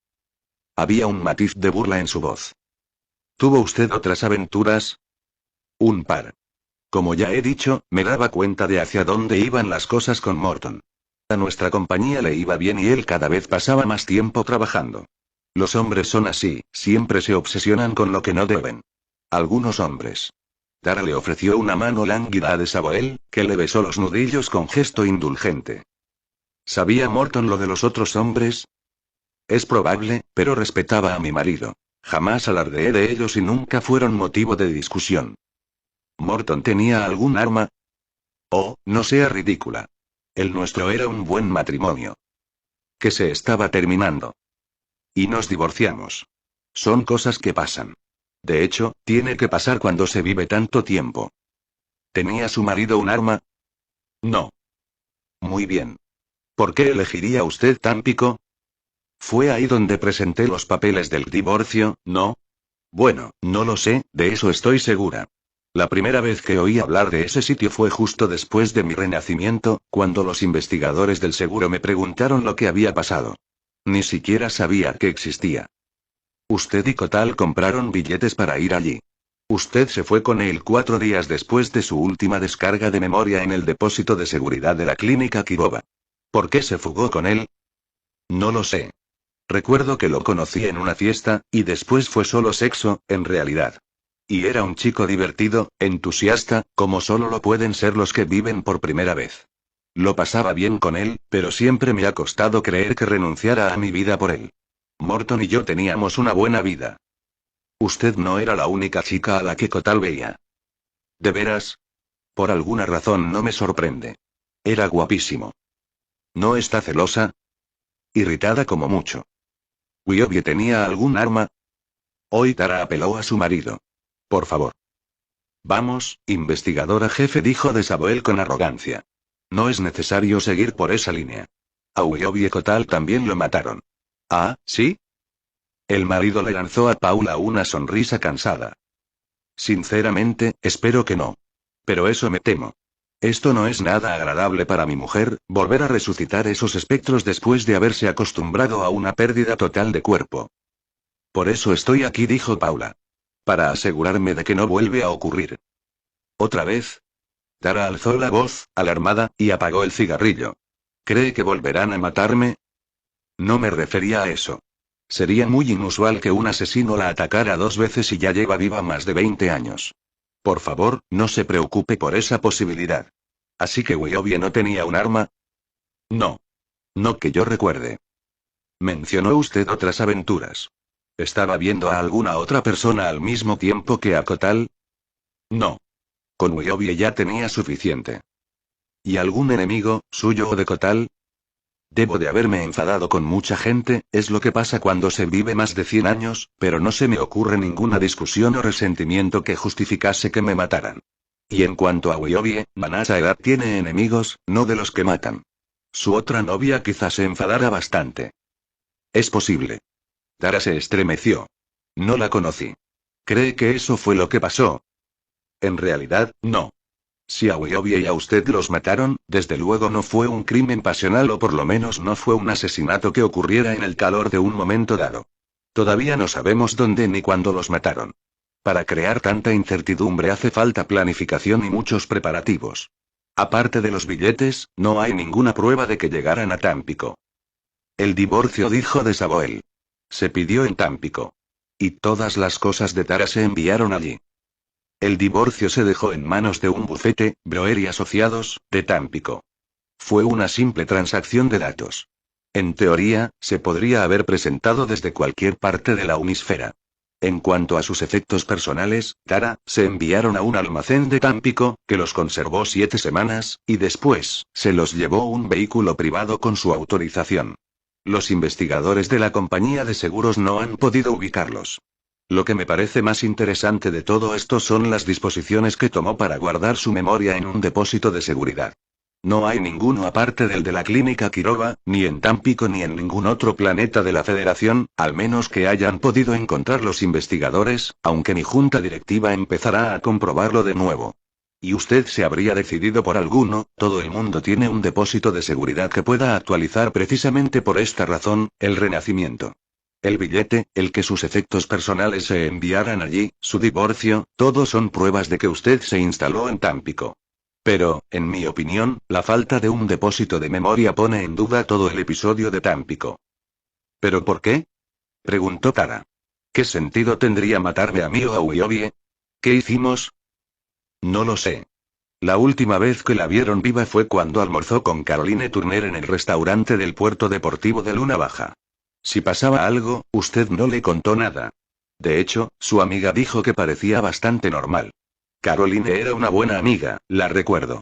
Había un matiz de burla en su voz. ¿Tuvo usted otras aventuras? Un par. Como ya he dicho, me daba cuenta de hacia dónde iban las cosas con Morton. A nuestra compañía le iba bien y él cada vez pasaba más tiempo trabajando. Los hombres son así, siempre se obsesionan con lo que no deben. Algunos hombres. Tara le ofreció una mano lánguida a de Saboel, que le besó los nudillos con gesto indulgente. ¿Sabía Morton lo de los otros hombres? Es probable, pero respetaba a mi marido. Jamás alardeé de ellos y nunca fueron motivo de discusión. ¿Morton tenía algún arma? Oh, no sea ridícula. El nuestro era un buen matrimonio. Que se estaba terminando. Y nos divorciamos. Son cosas que pasan. De hecho, tiene que pasar cuando se vive tanto tiempo. ¿Tenía su marido un arma? No. Muy bien. ¿Por qué elegiría usted Tampico? Fue ahí donde presenté los papeles del divorcio, ¿no? Bueno, no lo sé, de eso estoy segura. La primera vez que oí hablar de ese sitio fue justo después de mi renacimiento, cuando los investigadores del seguro me preguntaron lo que había pasado. Ni siquiera sabía que existía. Usted y Kotal compraron billetes para ir allí. Usted se fue con él 4 días después de su última descarga de memoria en el depósito de seguridad de la clínica Kirova. ¿Por qué se fugó con él? No lo sé. Recuerdo que lo conocí en una fiesta, y después fue solo sexo, en realidad. Y era un chico divertido, entusiasta, como solo lo pueden ser los que viven por primera vez. Lo pasaba bien con él, pero siempre me ha costado creer que renunciara a mi vida por él. Morton y yo teníamos una buena vida. Usted no era la única chica a la que Kotal veía. ¿De veras? Por alguna razón no me sorprende. Era guapísimo. ¿No está celosa? Irritada como mucho. ¿Wyobie tenía algún arma? Hoy Tara apeló a su marido. Por favor. Vamos, investigadora jefe, dijo de Saboel con arrogancia. No es necesario seguir por esa línea. A Wyobie y Kotal también lo mataron. ¿Ah, sí? El marido le lanzó a Paula una sonrisa cansada. Sinceramente, espero que no. Pero eso me temo. Esto no es nada agradable para mi mujer, volver a resucitar esos espectros después de haberse acostumbrado a una pérdida total de cuerpo. Por eso estoy aquí, dijo Paula. Para asegurarme de que no vuelve a ocurrir. ¿Otra vez? Tara alzó la voz, alarmada, y apagó el cigarrillo. ¿Cree que volverán a matarme? No me refería a eso. Sería muy inusual que un asesino la atacara 2 veces y ya lleva viva más de 20 años. Por favor, no se preocupe por esa posibilidad. ¿Así que Wyobie no tenía un arma? No. No que yo recuerde. ¿Mencionó usted otras aventuras? ¿Estaba viendo a alguna otra persona al mismo tiempo que a Kotal? No. Con Wyobie ya tenía suficiente. ¿Y algún enemigo, suyo o de Kotal? Debo de haberme enfadado con mucha gente, es lo que pasa cuando se vive más de 100 años, pero no se me ocurre ninguna discusión o resentimiento que justificase que me mataran. Y en cuanto a Wyobie, Manasa Edad tiene enemigos, no de los que matan. Su otra novia quizás se enfadara bastante. Es posible. Tara se estremeció. No la conocí. ¿Cree que eso fue lo que pasó? En realidad, no. Si a Wyobie y a usted los mataron, desde luego no fue un crimen pasional o por lo menos no fue un asesinato que ocurriera en el calor de un momento dado. Todavía no sabemos dónde ni cuándo los mataron. Para crear tanta incertidumbre hace falta planificación y muchos preparativos. Aparte de los billetes, no hay ninguna prueba de que llegaran a Tampico. El divorcio, dijo de Saboel. Se pidió en Tampico. Y todas las cosas de Tara se enviaron allí. El divorcio se dejó en manos de un bufete, Broer y Asociados, de Tampico. Fue una simple transacción de datos. En teoría, se podría haber presentado desde cualquier parte de la Unisfera. En cuanto a sus efectos personales, Tara, se enviaron a un almacén de Tampico, que los conservó 7 semanas, y después, se los llevó un vehículo privado con su autorización. Los investigadores de la compañía de seguros no han podido ubicarlos. Lo que me parece más interesante de todo esto son las disposiciones que tomó para guardar su memoria en un depósito de seguridad. No hay ninguno aparte del de la clínica Kirova, ni en Tampico ni en ningún otro planeta de la Federación, al menos que hayan podido encontrar los investigadores, aunque mi junta directiva empezará a comprobarlo de nuevo. Y usted se habría decidido por alguno, todo el mundo tiene un depósito de seguridad que pueda actualizar precisamente por esta razón, el Renacimiento. El billete, el que sus efectos personales se enviaran allí, su divorcio, todo son pruebas de que usted se instaló en Tampico. Pero, en mi opinión, la falta de un depósito de memoria pone en duda todo el episodio de Tampico. ¿Pero por qué? Preguntó Tara. ¿Qué sentido tendría matarme a mí o a Wyobie? ¿Qué hicimos? No lo sé. La última vez que la vieron viva fue cuando almorzó con Caroline Turner en el restaurante del puerto deportivo de Luna Baja. Si pasaba algo, usted no le contó nada. De hecho, su amiga dijo que parecía bastante normal. Caroline era una buena amiga, la recuerdo.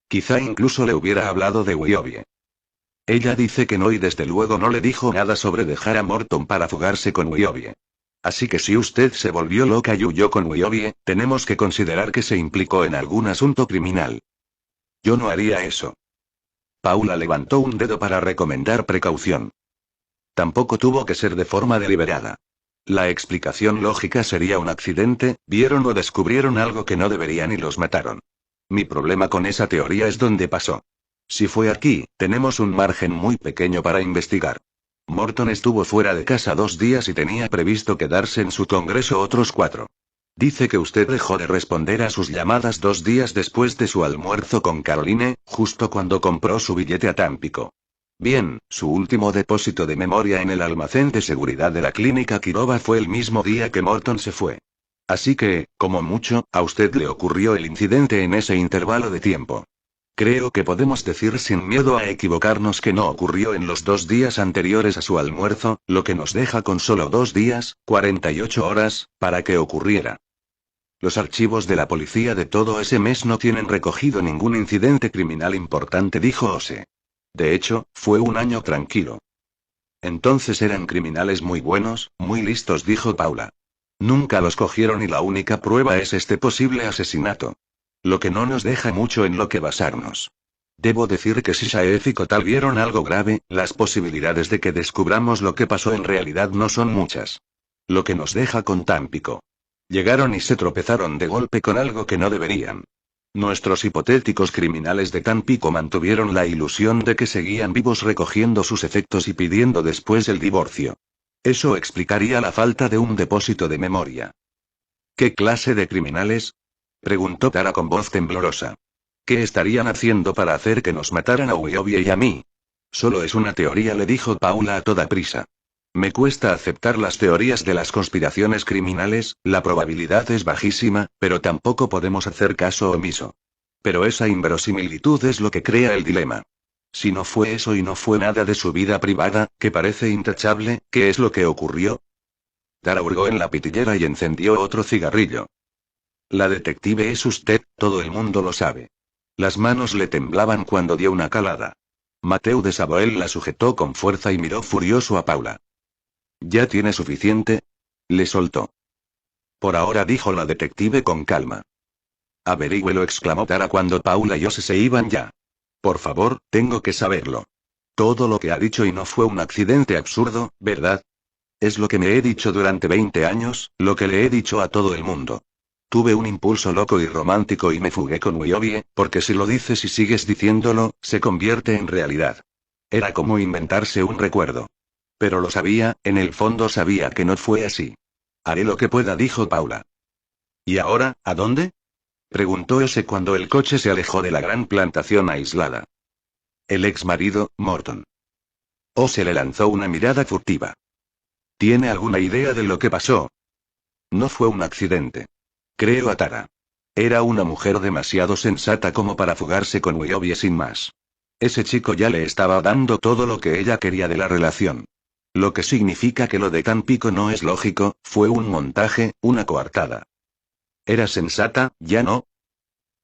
Quizá incluso le hubiera hablado de Wyobie. Ella dice que no y desde luego no le dijo nada sobre dejar a Morton para fugarse con Wyobie. Así que si usted se volvió loca y huyó con Wyobie, tenemos que considerar que se implicó en algún asunto criminal. Yo no haría eso. Paula levantó un dedo para recomendar precaución. Tampoco tuvo que ser de forma deliberada. La explicación lógica sería un accidente, vieron o descubrieron algo que no deberían y los mataron. Mi problema con esa teoría es dónde pasó. Si fue aquí, tenemos un margen muy pequeño para investigar. Morton estuvo fuera de casa 2 días y tenía previsto quedarse en su congreso otros 4. Dice que usted dejó de responder a sus llamadas 2 días después de su almuerzo con Caroline, justo cuando compró su billete a Tampico. Bien, su último depósito de memoria en el almacén de seguridad de la clínica Kirova fue el mismo día que Morton se fue. Así que, como mucho, a usted le ocurrió el incidente en ese intervalo de tiempo. Creo que podemos decir sin miedo a equivocarnos que no ocurrió en los 2 días anteriores a su almuerzo, lo que nos deja con solo 2 días, 48 horas, para que ocurriera. Los archivos de la policía de todo ese mes no tienen recogido ningún incidente criminal importante, dijo Ose. De hecho, fue un año tranquilo. Entonces eran criminales muy buenos, muy listos, dijo Paula. Nunca los cogieron y la única prueba es este posible asesinato. Lo que no nos deja mucho en lo que basarnos. Debo decir que si Shaef y Kotal vieron algo grave, las posibilidades de que descubramos lo que pasó en realidad no son muchas. Lo que nos deja con Tampico. Llegaron y se tropezaron de golpe con algo que no deberían. Nuestros hipotéticos criminales de Tampico mantuvieron la ilusión de que seguían vivos recogiendo sus efectos y pidiendo después el divorcio. Eso explicaría la falta de un depósito de memoria. ¿Qué clase de criminales? Preguntó Tara con voz temblorosa. ¿Qué estarían haciendo para hacer que nos mataran a Wyobi y a mí? Solo es una teoría, le dijo Paula a toda prisa. Me cuesta aceptar las teorías de las conspiraciones criminales, la probabilidad es bajísima, pero tampoco podemos hacer caso omiso. Pero esa inverosimilitud es lo que crea el dilema. Si no fue eso y no fue nada de su vida privada, que parece intachable, ¿qué es lo que ocurrió? Tara hurgó en la pitillera y encendió otro cigarrillo. La detective es usted, todo el mundo lo sabe. Las manos le temblaban cuando dio una calada. Mateu de Saboel la sujetó con fuerza y miró furioso a Paula. ¿Ya tiene suficiente? Le soltó. Por ahora, dijo la detective con calma. Averígüelo, exclamó Tara cuando Paula y Ose se iban ya. Por favor, tengo que saberlo. Todo lo que ha dicho y no fue un accidente absurdo, ¿verdad? Es lo que me he dicho durante 20 años, lo que le he dicho a todo el mundo. Tuve un impulso loco y romántico y me fugué con Wyobi, porque si lo dices y sigues diciéndolo, se convierte en realidad. Era como inventarse un recuerdo. Pero lo sabía, en el fondo sabía que no fue así. Haré lo que pueda, dijo Paula. ¿Y ahora, a dónde? Preguntó Ose cuando el coche se alejó de la gran plantación aislada. El ex marido, Morton. Ose le lanzó una mirada furtiva. ¿Tiene alguna idea de lo que pasó? No fue un accidente. Creo a Tara. Era una mujer demasiado sensata como para fugarse con Wyobi sin más. Ese chico ya le estaba dando todo lo que ella quería de la relación. Lo que significa que lo de Tampico no es lógico, fue un montaje, una coartada. ¿Era sensata, ya no?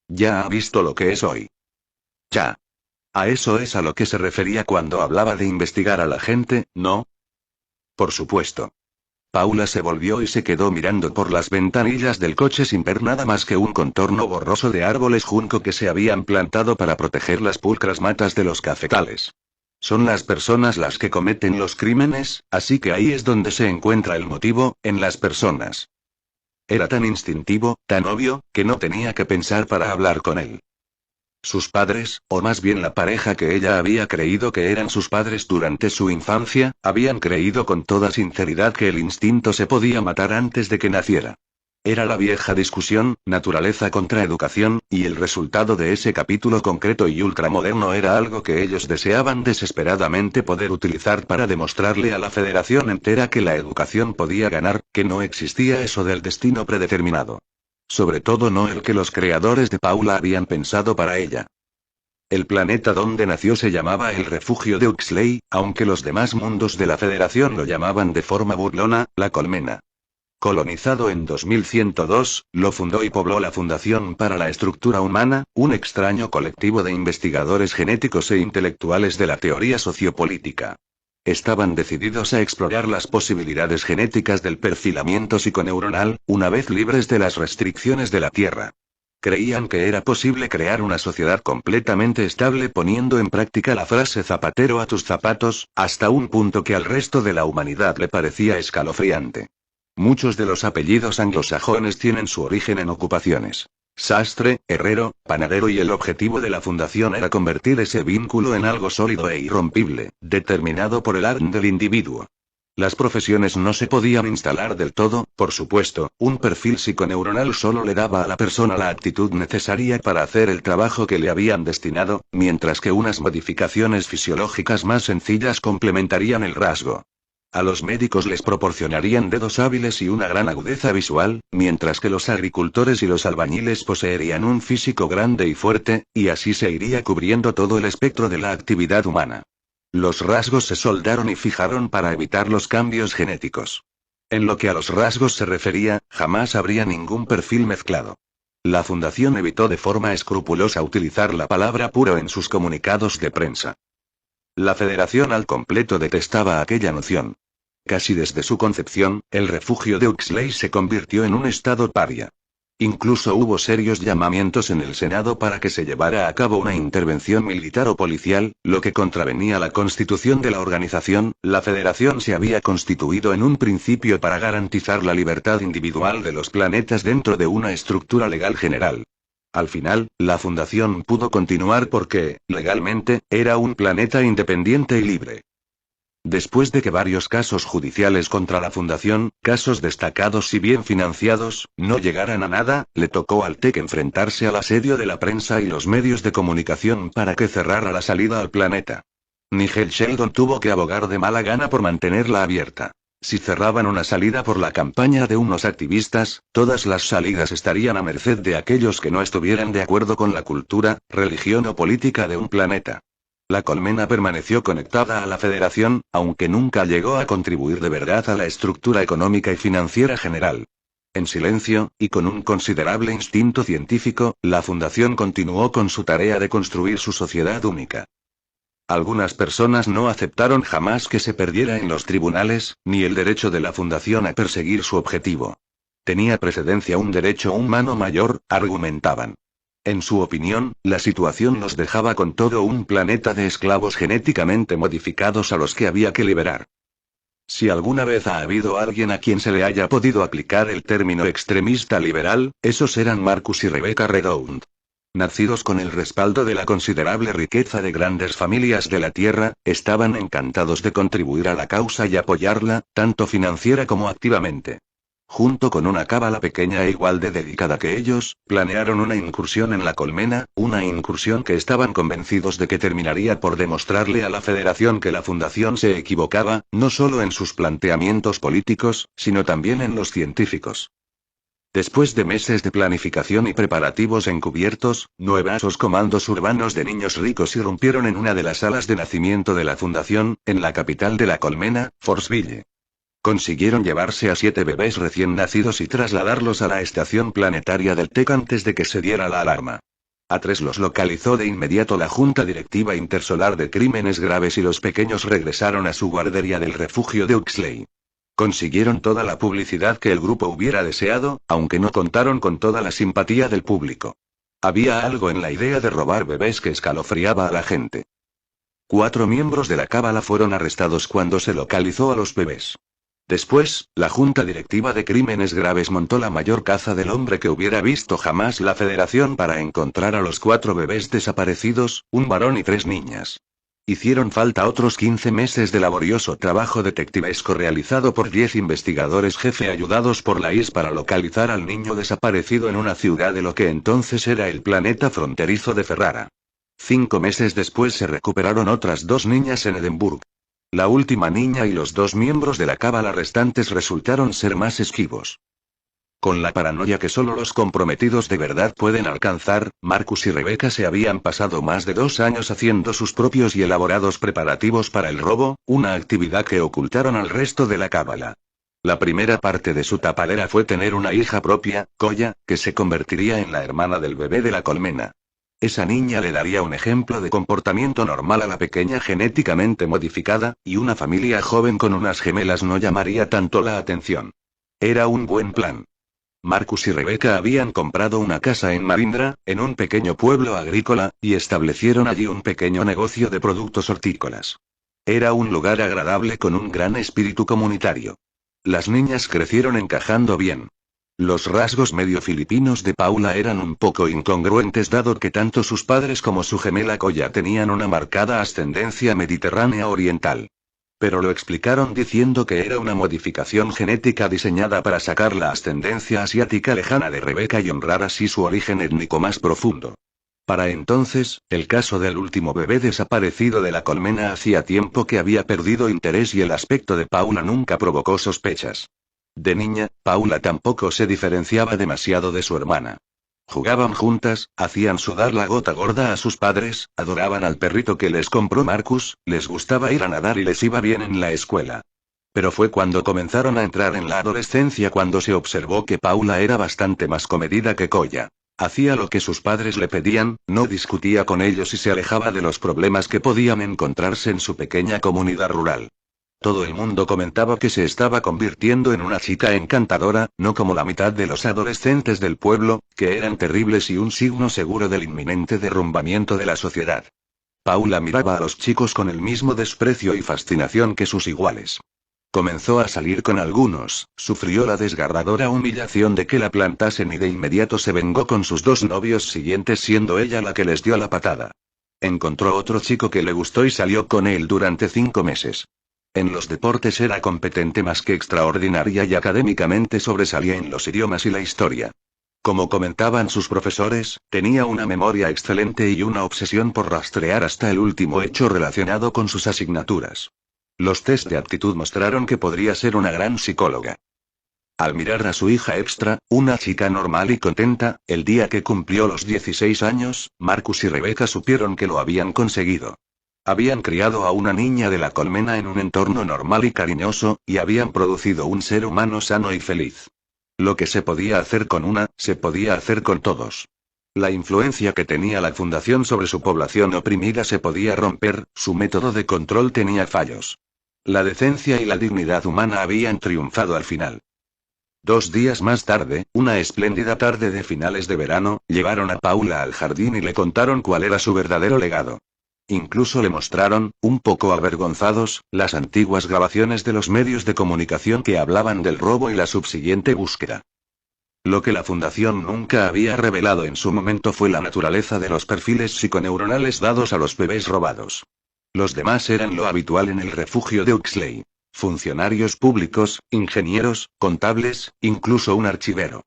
Ya ha visto lo que es hoy. Ya. A eso es a lo que se refería cuando hablaba de investigar a la gente, ¿no? Por supuesto. Paula se volvió y se quedó mirando por las ventanillas del coche sin ver nada más que un contorno borroso de árboles junco que se habían plantado para proteger las pulcras matas de los cafetales. Son las personas las que cometen los crímenes, así que ahí es donde se encuentra el motivo, en las personas. Era tan instintivo, tan obvio, que no tenía que pensar para hablar con él. Sus padres, o más bien la pareja que ella había creído que eran sus padres durante su infancia, habían creído con toda sinceridad que el instinto se podía matar antes de que naciera. Era la vieja discusión, naturaleza contra educación, y el resultado de ese capítulo concreto y ultramoderno era algo que ellos deseaban desesperadamente poder utilizar para demostrarle a la Federación entera que la educación podía ganar, que no existía eso del destino predeterminado. Sobre todo no el que los creadores de Paula habían pensado para ella. El planeta donde nació se llamaba el refugio de Huxley, aunque los demás mundos de la Federación lo llamaban de forma burlona, la colmena. Colonizado en 2102, lo fundó y pobló la Fundación para la Estructura Humana, un extraño colectivo de investigadores genéticos e intelectuales de la teoría sociopolítica. Estaban decididos a explorar las posibilidades genéticas del perfilamiento psiconeuronal, una vez libres de las restricciones de la Tierra. Creían que era posible crear una sociedad completamente estable poniendo en práctica la frase zapatero a tus zapatos, hasta un punto que al resto de la humanidad le parecía escalofriante. Muchos de los apellidos anglosajones tienen su origen en ocupaciones. Sastre, herrero, panadero, y el objetivo de la fundación era convertir ese vínculo en algo sólido e irrompible, determinado por el ADN del individuo. Las profesiones no se podían instalar del todo, por supuesto, un perfil psiconeuronal solo le daba a la persona la actitud necesaria para hacer el trabajo que le habían destinado, mientras que unas modificaciones fisiológicas más sencillas complementarían el rasgo. A los médicos les proporcionarían dedos hábiles y una gran agudeza visual, mientras que los agricultores y los albañiles poseerían un físico grande y fuerte, y así se iría cubriendo todo el espectro de la actividad humana. Los rasgos se soldaron y fijaron para evitar los cambios genéticos. En lo que a los rasgos se refería, jamás habría ningún perfil mezclado. La fundación evitó de forma escrupulosa utilizar la palabra puro en sus comunicados de prensa. La Federación al completo detestaba aquella noción. Casi desde su concepción, el refugio de Huxley se convirtió en un estado paria. Incluso hubo serios llamamientos en el Senado para que se llevara a cabo una intervención militar o policial, lo que contravenía la constitución de la organización. La Federación se había constituido en un principio para garantizar la libertad individual de los planetas dentro de una estructura legal general. Al final, la fundación pudo continuar porque, legalmente, era un planeta independiente y libre. Después de que varios casos judiciales contra la fundación, casos destacados y bien financiados, no llegaran a nada, le tocó al TEC enfrentarse al asedio de la prensa y los medios de comunicación para que cerrara la salida al planeta. Nigel Sheldon tuvo que abogar de mala gana por mantenerla abierta. Si cerraban una salida por la campaña de unos activistas, todas las salidas estarían a merced de aquellos que no estuvieran de acuerdo con la cultura, religión o política de un planeta. La colmena permaneció conectada a la Federación, aunque nunca llegó a contribuir de verdad a la estructura económica y financiera general. En silencio, y con un considerable instinto científico, la Fundación continuó con su tarea de construir su sociedad única. Algunas personas no aceptaron jamás que se perdiera en los tribunales, ni el derecho de la Fundación a perseguir su objetivo. Tenía precedencia un derecho humano mayor, argumentaban. En su opinión, la situación nos dejaba con todo un planeta de esclavos genéticamente modificados a los que había que liberar. Si alguna vez ha habido alguien a quien se le haya podido aplicar el término extremista liberal, esos eran Marcus y Rebecca Redound. Nacidos con el respaldo de la considerable riqueza de grandes familias de la Tierra, estaban encantados de contribuir a la causa y apoyarla, tanto financiera como activamente. Junto con una cábala pequeña e igual de dedicada que ellos, planearon una incursión en la colmena, una incursión que estaban convencidos de que terminaría por demostrarle a la Federación que la Fundación se equivocaba, no solo en sus planteamientos políticos, sino también en los científicos. Después de meses de planificación y preparativos encubiertos, nuevos comandos urbanos de niños ricos irrumpieron en una de las salas de nacimiento de la Fundación, en la capital de la colmena, Forceville. Consiguieron llevarse a 7 bebés recién nacidos y trasladarlos a la estación planetaria del TEC antes de que se diera la alarma. A 3 los localizó de inmediato la Junta Directiva Intersolar de Crímenes Graves y los pequeños regresaron a su guardería del refugio de Huxley. Consiguieron toda la publicidad que el grupo hubiera deseado, aunque no contaron con toda la simpatía del público. Había algo en la idea de robar bebés que escalofriaba a la gente. 4 miembros de la cábala fueron arrestados cuando se localizó a los bebés. Después, la Junta Directiva de Crímenes Graves montó la mayor caza del hombre que hubiera visto jamás la Federación para encontrar a los 4 bebés desaparecidos, un varón y 3 niñas. Hicieron falta otros 15 meses de laborioso trabajo detectivesco realizado por 10 investigadores jefe ayudados por la IS para localizar al niño desaparecido en una ciudad de lo que entonces era el planeta fronterizo de Ferrara. 5 meses después se recuperaron otras 2 niñas en Edimburgo. La última niña y los 2 miembros de la cábala restantes resultaron ser más esquivos. Con la paranoia que solo los comprometidos de verdad pueden alcanzar, Marcus y Rebecca se habían pasado más de 2 años haciendo sus propios y elaborados preparativos para el robo, una actividad que ocultaron al resto de la cábala. La primera parte de su tapadera fue tener una hija propia, Koya, que se convertiría en la hermana del bebé de la colmena. Esa niña le daría un ejemplo de comportamiento normal a la pequeña genéticamente modificada, y una familia joven con unas gemelas no llamaría tanto la atención. Era un buen plan. Marcus y Rebecca habían comprado una casa en Marindra, en un pequeño pueblo agrícola, y establecieron allí un pequeño negocio de productos hortícolas. Era un lugar agradable con un gran espíritu comunitario. Las niñas crecieron encajando bien. Los rasgos medio filipinos de Paula eran un poco incongruentes dado que tanto sus padres como su gemela Koya tenían una marcada ascendencia mediterránea oriental. Pero lo explicaron diciendo que era una modificación genética diseñada para sacar la ascendencia asiática lejana de Rebeca y honrar así su origen étnico más profundo. Para entonces, el caso del último bebé desaparecido de la colmena hacía tiempo que había perdido interés y el aspecto de Paula nunca provocó sospechas. De niña, Paula tampoco se diferenciaba demasiado de su hermana. Jugaban juntas, hacían sudar la gota gorda a sus padres, adoraban al perrito que les compró Marcus, les gustaba ir a nadar y les iba bien en la escuela. Pero fue cuando comenzaron a entrar en la adolescencia cuando se observó que Paula era bastante más comedida que Koya. Hacía lo que sus padres le pedían, no discutía con ellos y se alejaba de los problemas que podían encontrarse en su pequeña comunidad rural. Todo el mundo comentaba que se estaba convirtiendo en una chica encantadora, no como la mitad de los adolescentes del pueblo, que eran terribles y un signo seguro del inminente derrumbamiento de la sociedad. Paula miraba a los chicos con el mismo desprecio y fascinación que sus iguales. Comenzó a salir con algunos, sufrió la desgarradora humillación de que la plantasen y de inmediato se vengó con sus 2 novios siguientes siendo ella la que les dio la patada. Encontró otro chico que le gustó y salió con él durante 5 meses. En los deportes era competente más que extraordinaria y académicamente sobresalía en los idiomas y la historia. Como comentaban sus profesores, tenía una memoria excelente y una obsesión por rastrear hasta el último hecho relacionado con sus asignaturas. Los test de aptitud mostraron que podría ser una gran psicóloga. Al mirar a su hija Extra, una chica normal y contenta, el día que cumplió los 16 años, Marcus y Rebecca supieron que lo habían conseguido. Habían criado a una niña de la colmena en un entorno normal y cariñoso, y habían producido un ser humano sano y feliz. Lo que se podía hacer con una, se podía hacer con todos. La influencia que tenía la fundación sobre su población oprimida se podía romper, su método de control tenía fallos. La decencia y la dignidad humana habían triunfado al final. 2 días más tarde, una espléndida tarde de finales de verano, llevaron a Paula al jardín y le contaron cuál era su verdadero legado. Incluso le mostraron, un poco avergonzados, las antiguas grabaciones de los medios de comunicación que hablaban del robo y la subsiguiente búsqueda. Lo que la fundación nunca había revelado en su momento fue la naturaleza de los perfiles psiconeuronales dados a los bebés robados. Los demás eran lo habitual en el refugio de Huxley. Funcionarios públicos, ingenieros, contables, incluso un archivero.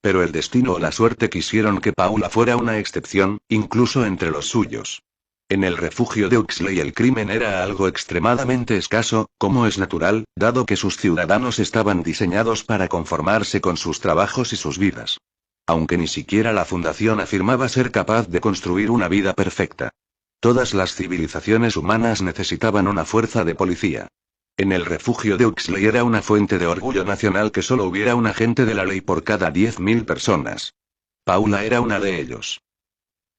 Pero el destino o la suerte quisieron que Paula fuera una excepción, incluso entre los suyos. En el refugio de Huxley el crimen era algo extremadamente escaso, como es natural, dado que sus ciudadanos estaban diseñados para conformarse con sus trabajos y sus vidas. Aunque ni siquiera la fundación afirmaba ser capaz de construir una vida perfecta. Todas las civilizaciones humanas necesitaban una fuerza de policía. En el refugio de Huxley era una fuente de orgullo nacional que solo hubiera un agente de la ley por cada 10.000 personas. Paula era una de ellos.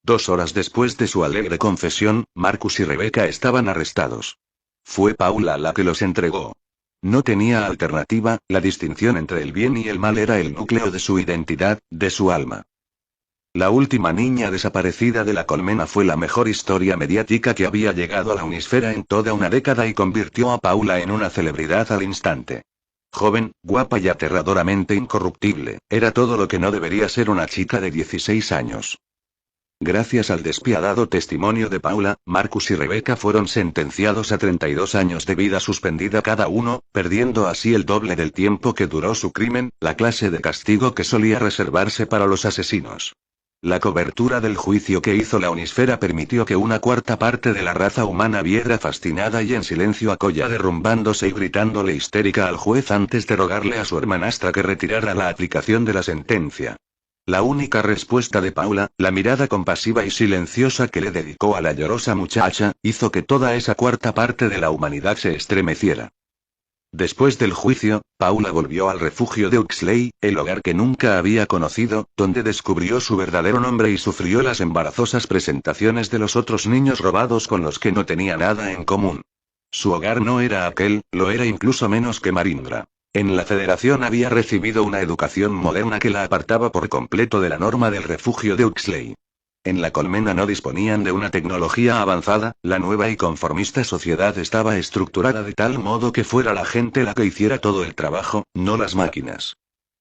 2 horas después de su alegre confesión, Marcus y Rebecca estaban arrestados. Fue Paula la que los entregó. No tenía alternativa, la distinción entre el bien y el mal era el núcleo de su identidad, de su alma. La última niña desaparecida de la colmena fue la mejor historia mediática que había llegado a la Unisfera en toda una década y convirtió a Paula en una celebridad al instante. Joven, guapa y aterradoramente incorruptible, era todo lo que no debería ser una chica de 16 años. Gracias al despiadado testimonio de Paula, Marcus y Rebecca fueron sentenciados a 32 años de vida suspendida cada uno, perdiendo así el doble del tiempo que duró su crimen, la clase de castigo que solía reservarse para los asesinos. La cobertura del juicio que hizo la Unisfera permitió que una cuarta parte de la raza humana viera fascinada y en silencio a Koya derrumbándose y gritándole histérica al juez antes de rogarle a su hermanastra que retirara la aplicación de la sentencia. La única respuesta de Paula, la mirada compasiva y silenciosa que le dedicó a la llorosa muchacha, hizo que toda esa cuarta parte de la humanidad se estremeciera. Después del juicio, Paula volvió al refugio de Huxley, el hogar que nunca había conocido, donde descubrió su verdadero nombre y sufrió las embarazosas presentaciones de los otros niños robados con los que no tenía nada en común. Su hogar no era aquel, lo era incluso menos que Marindra. En la Federación había recibido una educación moderna que la apartaba por completo de la norma del refugio de Huxley. En la colmena no disponían de una tecnología avanzada, la nueva y conformista sociedad estaba estructurada de tal modo que fuera la gente la que hiciera todo el trabajo, no las máquinas.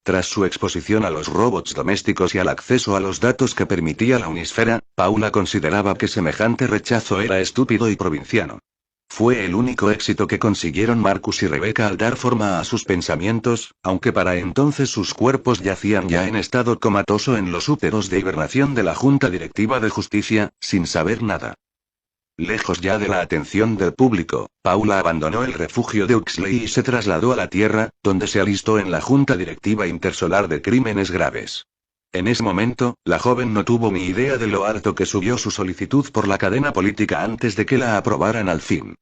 Tras su exposición a los robots domésticos y al acceso a los datos que permitía la Unisfera, Paula consideraba que semejante rechazo era estúpido y provinciano. Fue el único éxito que consiguieron Marcus y Rebecca al dar forma a sus pensamientos, aunque para entonces sus cuerpos yacían ya en estado comatoso en los úteros de hibernación de la Junta Directiva de Justicia, sin saber nada. Lejos ya de la atención del público, Paula abandonó el refugio de Huxley y se trasladó a la Tierra, donde se alistó en la Junta Directiva Intersolar de Crímenes Graves. En ese momento, la joven no tuvo ni idea de lo alto que subió su solicitud por la cadena política antes de que la aprobaran al fin.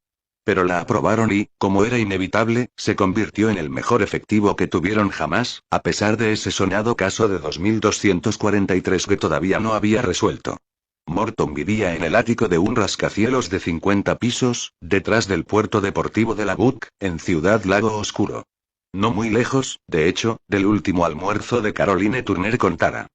Pero la aprobaron y, como era inevitable, se convirtió en el mejor efectivo que tuvieron jamás, a pesar de ese sonado caso de 2243 que todavía no había resuelto. Morton vivía en el ático de un rascacielos de 50 pisos, detrás del puerto deportivo de la Buck, en Ciudad Lago Oscuro. No muy lejos, de hecho, del último almuerzo de Caroline Turner con Tara.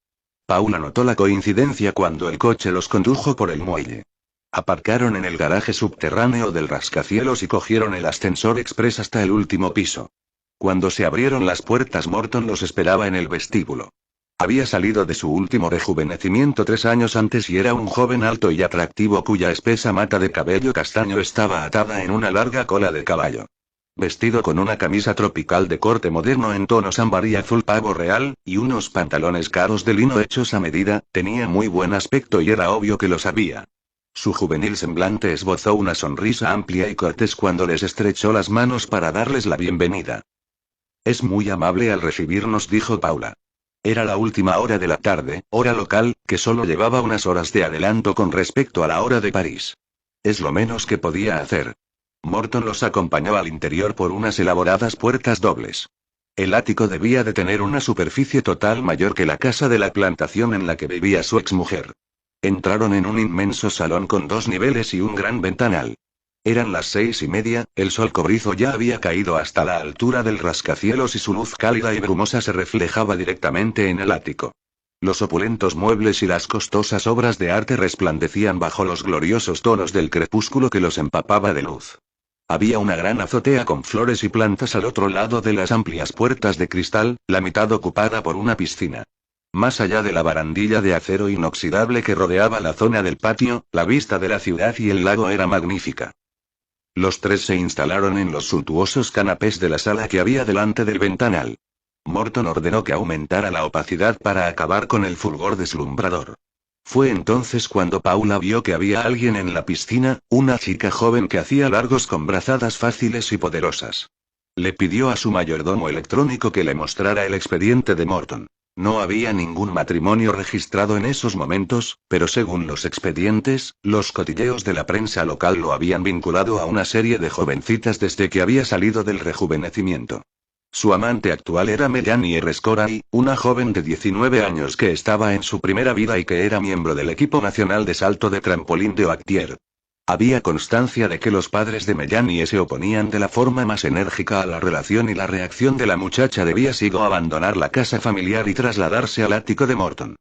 Paula notó la coincidencia cuando el coche los condujo por el muelle. Aparcaron en el garaje subterráneo del rascacielos y cogieron el ascensor express hasta el último piso. Cuando se abrieron las puertas, Morton los esperaba en el vestíbulo. Había salido de su último rejuvenecimiento 3 años antes y era un joven alto y atractivo cuya espesa mata de cabello castaño estaba atada en una larga cola de caballo. Vestido con una camisa tropical de corte moderno en tonos ámbar y azul pavo real, y unos pantalones caros de lino hechos a medida, tenía muy buen aspecto y era obvio que lo sabía. Su juvenil semblante esbozó una sonrisa amplia y cortés cuando les estrechó las manos para darles la bienvenida. Es muy amable al recibirnos, dijo Paula. Era la última hora de la tarde, hora local, que solo llevaba unas horas de adelanto con respecto a la hora de París. Es lo menos que podía hacer. Morton los acompañó al interior por unas elaboradas puertas dobles. El ático debía de tener una superficie total mayor que la casa de la plantación en la que vivía su exmujer. Entraron en un inmenso salón con 2 niveles y un gran ventanal. Eran las 6:30, el sol cobrizo ya había caído hasta la altura del rascacielos y su luz cálida y brumosa se reflejaba directamente en el ático. Los opulentos muebles y las costosas obras de arte resplandecían bajo los gloriosos tonos del crepúsculo que los empapaba de luz. Había una gran azotea con flores y plantas al otro lado de las amplias puertas de cristal, la mitad ocupada por una piscina. Más allá de la barandilla de acero inoxidable que rodeaba la zona del patio, la vista de la ciudad y el lago era magnífica. Los 3 se instalaron en los suntuosos canapés de la sala que había delante del ventanal. Morton ordenó que aumentara la opacidad para acabar con el fulgor deslumbrador. Fue entonces cuando Paula vio que había alguien en la piscina, una chica joven que hacía largos con brazadas fáciles y poderosas. Le pidió a su mayordomo electrónico que le mostrara el expediente de Morton. No había ningún matrimonio registrado en esos momentos, pero según los expedientes, los cotilleos de la prensa local lo habían vinculado a una serie de jovencitas desde que había salido del rejuvenecimiento. Su amante actual era Melanie Rescoray, una joven de 19 años que estaba en su primera vida y que era miembro del equipo nacional de salto de trampolín de Oaktier. Había constancia de que los padres de Melanie se oponían de la forma más enérgica a la relación y la reacción de la muchacha debía sido abandonar la casa familiar y trasladarse al ático de Morton.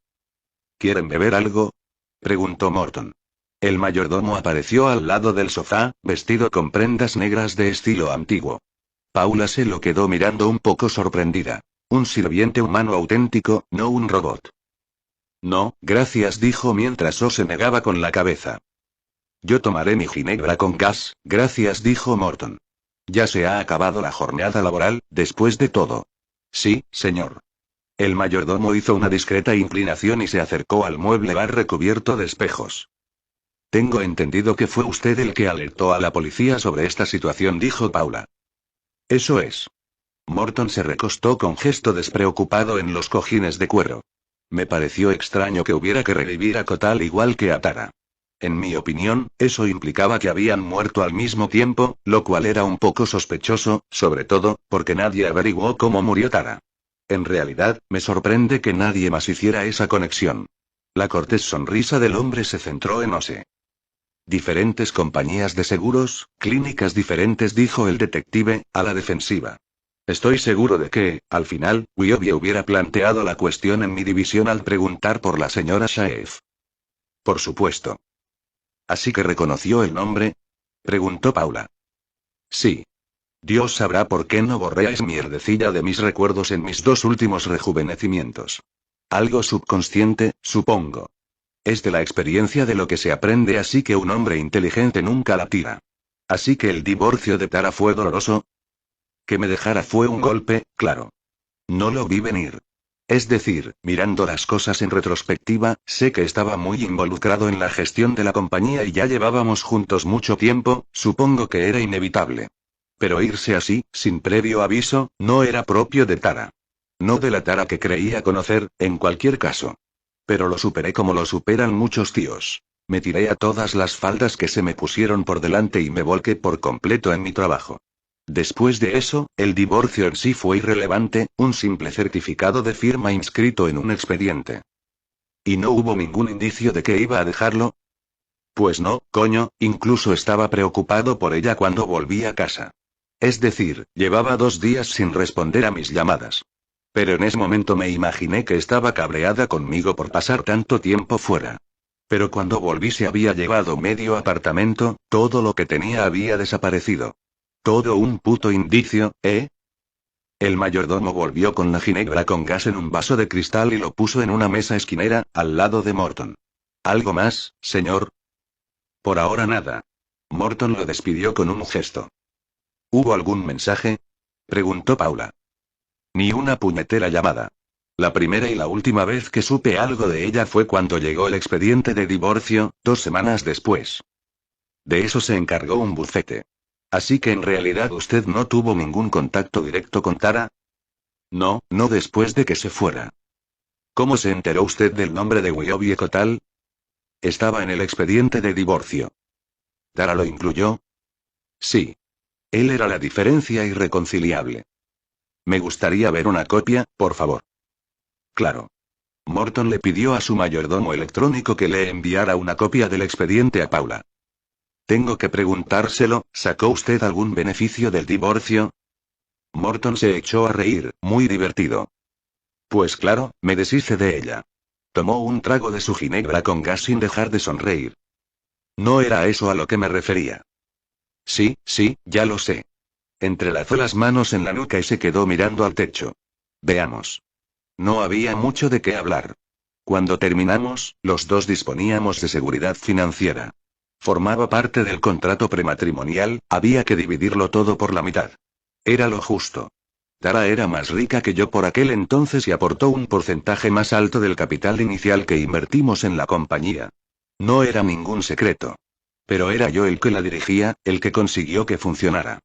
¿Quieren beber algo?, preguntó Morton. El mayordomo apareció al lado del sofá, vestido con prendas negras de estilo antiguo. Paula se lo quedó mirando un poco sorprendida. Un sirviente humano auténtico, no un robot. No, gracias, dijo mientras se negaba con la cabeza. Yo tomaré mi ginebra con gas, gracias, dijo Morton. Ya se ha acabado la jornada laboral, después de todo. Sí, señor. El mayordomo hizo una discreta inclinación y se acercó al mueble bar recubierto de espejos. Tengo entendido que fue usted el que alertó a la policía sobre esta situación, dijo Paula. Eso es. Morton se recostó con gesto despreocupado en los cojines de cuero. Me pareció extraño que hubiera que revivir a Kotal igual que a Tara. En mi opinión, eso implicaba que habían muerto al mismo tiempo, lo cual era un poco sospechoso, sobre todo, porque nadie averiguó cómo murió Tara. En realidad, me sorprende que nadie más hiciera esa conexión. La cortés sonrisa del hombre se centró en Ose. Diferentes compañías de seguros, clínicas diferentes, dijo el detective, a la defensiva. Estoy seguro de que, al final, Wiobi hubiera planteado la cuestión en mi división al preguntar por la señora Shaef. Por supuesto. ¿Así que reconoció el nombre?, preguntó Paula. Sí. Dios sabrá por qué no borré a esa mierdecilla de mis recuerdos en mis dos últimos rejuvenecimientos. Algo subconsciente, supongo. Es de la experiencia de lo que se aprende, así que un hombre inteligente nunca la tira. Así que el divorcio de Tara fue doloroso. Que me dejara fue un golpe, claro. No lo vi venir. Es decir, mirando las cosas en retrospectiva, sé que estaba muy involucrado en la gestión de la compañía y ya llevábamos juntos mucho tiempo, supongo que era inevitable. Pero irse así, sin previo aviso, no era propio de Tara. No de la Tara que creía conocer, en cualquier caso. Pero lo superé como lo superan muchos tíos. Me tiré a todas las faldas que se me pusieron por delante y me volqué por completo en mi trabajo. Después de eso, el divorcio en sí fue irrelevante, un simple certificado de firma inscrito en un expediente. ¿Y no hubo ningún indicio de que iba a dejarlo? Pues no, coño, incluso estaba preocupado por ella cuando volví a casa. Es decir, llevaba 2 días sin responder a mis llamadas. Pero en ese momento me imaginé que estaba cabreada conmigo por pasar tanto tiempo fuera. Pero cuando volví se había llevado medio apartamento, todo lo que tenía había desaparecido. Todo un puto indicio, ¿eh? El mayordomo volvió con la ginebra con gas en un vaso de cristal y lo puso en una mesa esquinera, al lado de Morton. ¿Algo más, señor? Por ahora nada. Morton lo despidió con un gesto. ¿Hubo algún mensaje? Preguntó Paula. Ni una puñetera llamada. La primera y la última vez que supe algo de ella fue cuando llegó el expediente de divorcio, 2 semanas después. De eso se encargó un bufete. Así que en realidad usted no tuvo ningún contacto directo con Tara. No, no después de que se fuera. ¿Cómo se enteró usted del nombre de Wyobi Kotal? Estaba en el expediente de divorcio. ¿Tara lo incluyó? Sí. Él era la diferencia irreconciliable. Me gustaría ver una copia, por favor. Claro. Morton le pidió a su mayordomo electrónico que le enviara una copia del expediente a Paula. Tengo que preguntárselo, ¿sacó usted algún beneficio del divorcio? Morton se echó a reír, muy divertido. Pues claro, me deshice de ella. Tomó un trago de su ginebra con gas sin dejar de sonreír. No era a eso a lo que me refería. Sí, sí, ya lo sé. Entrelazó las manos en la nuca y se quedó mirando al techo. Veamos. No había mucho de qué hablar. Cuando terminamos, los dos disponíamos de seguridad financiera. Formaba parte del contrato prematrimonial, había que dividirlo todo por la mitad. Era lo justo. Tara era más rica que yo por aquel entonces y aportó un porcentaje más alto del capital inicial que invertimos en la compañía. No era ningún secreto. Pero era yo el que la dirigía, el que consiguió que funcionara.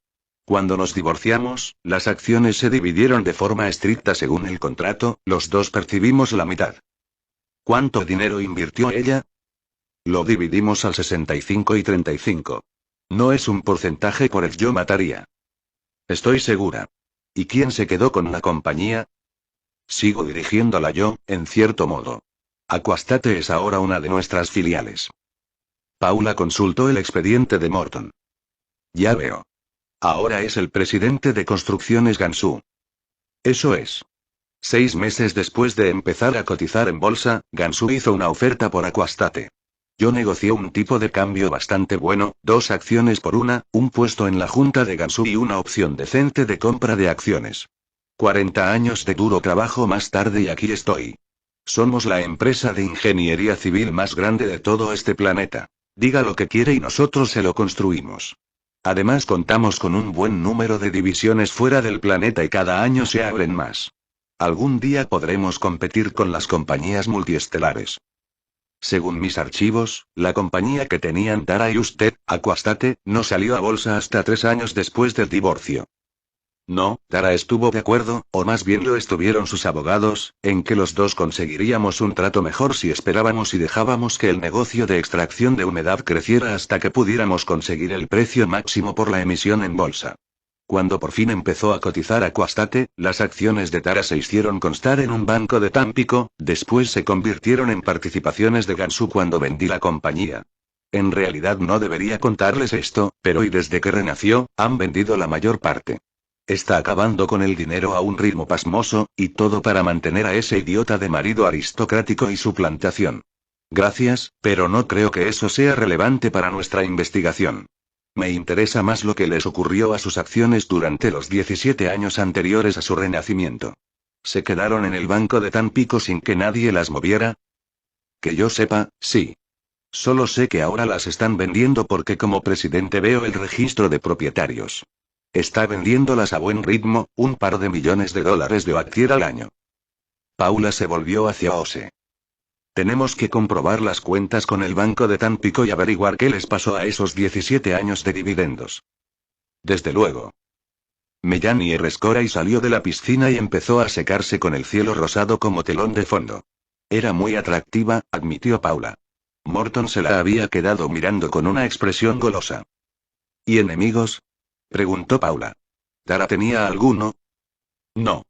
Cuando nos divorciamos, las acciones se dividieron de forma estricta según el contrato, los dos percibimos la mitad. ¿Cuánto dinero invirtió ella? Lo dividimos al 65 y 35. No es un porcentaje por el yo mataría. Estoy segura. ¿Y quién se quedó con la compañía? Sigo dirigiéndola yo, en cierto modo. Aquastate es ahora una de nuestras filiales. Paula consultó el expediente de Morton. Ya veo. Ahora es el presidente de Construcciones Gansu. Eso es. 6 meses después de empezar a cotizar en bolsa, Gansu hizo una oferta por Aquastate. Yo negocié un tipo de cambio bastante bueno, 2 acciones por una, un puesto en la junta de Gansu y una opción decente de compra de acciones. 40 años de duro trabajo más tarde y aquí estoy. Somos la empresa de ingeniería civil más grande de todo este planeta. Diga lo que quiere y nosotros se lo construimos. Además contamos con un buen número de divisiones fuera del planeta y cada año se abren más. Algún día podremos competir con las compañías multiestelares. Según mis archivos, la compañía que tenían Tara y usted, Aquastate, no salió a bolsa hasta 3 años después del divorcio. No, Tara estuvo de acuerdo, o más bien lo estuvieron sus abogados, en que los dos conseguiríamos un trato mejor si esperábamos y dejábamos que el negocio de extracción de humedad creciera hasta que pudiéramos conseguir el precio máximo por la emisión en bolsa. Cuando por fin empezó a cotizar Aquastate, las acciones de Tara se hicieron constar en un banco de Tampico, después se convirtieron en participaciones de Gansu cuando vendí la compañía. En realidad no debería contarles esto, pero y desde que renació, han vendido la mayor parte. Está acabando con el dinero a un ritmo pasmoso, y todo para mantener a ese idiota de marido aristocrático y su plantación. Gracias, pero no creo que eso sea relevante para nuestra investigación. Me interesa más lo que les ocurrió a sus acciones durante los 17 años anteriores a su renacimiento. ¿Se quedaron en el banco de Tampico sin que nadie las moviera? Que yo sepa, sí. Solo sé que ahora las están vendiendo porque como presidente veo el registro de propietarios. Está vendiéndolas a buen ritmo, un par de millones de dólares de Oaktier al año. Paula se volvió hacia Ose. Tenemos que comprobar las cuentas con el banco de Tampico y averiguar qué les pasó a esos 17 años de dividendos. Desde luego. Mellani rescora y salió de la piscina y empezó a secarse con el cielo rosado como telón de fondo. Era muy atractiva, admitió Paula. Morton se la había quedado mirando con una expresión golosa. ¿Y enemigos? Preguntó Paula. ¿Tara tenía alguno? No.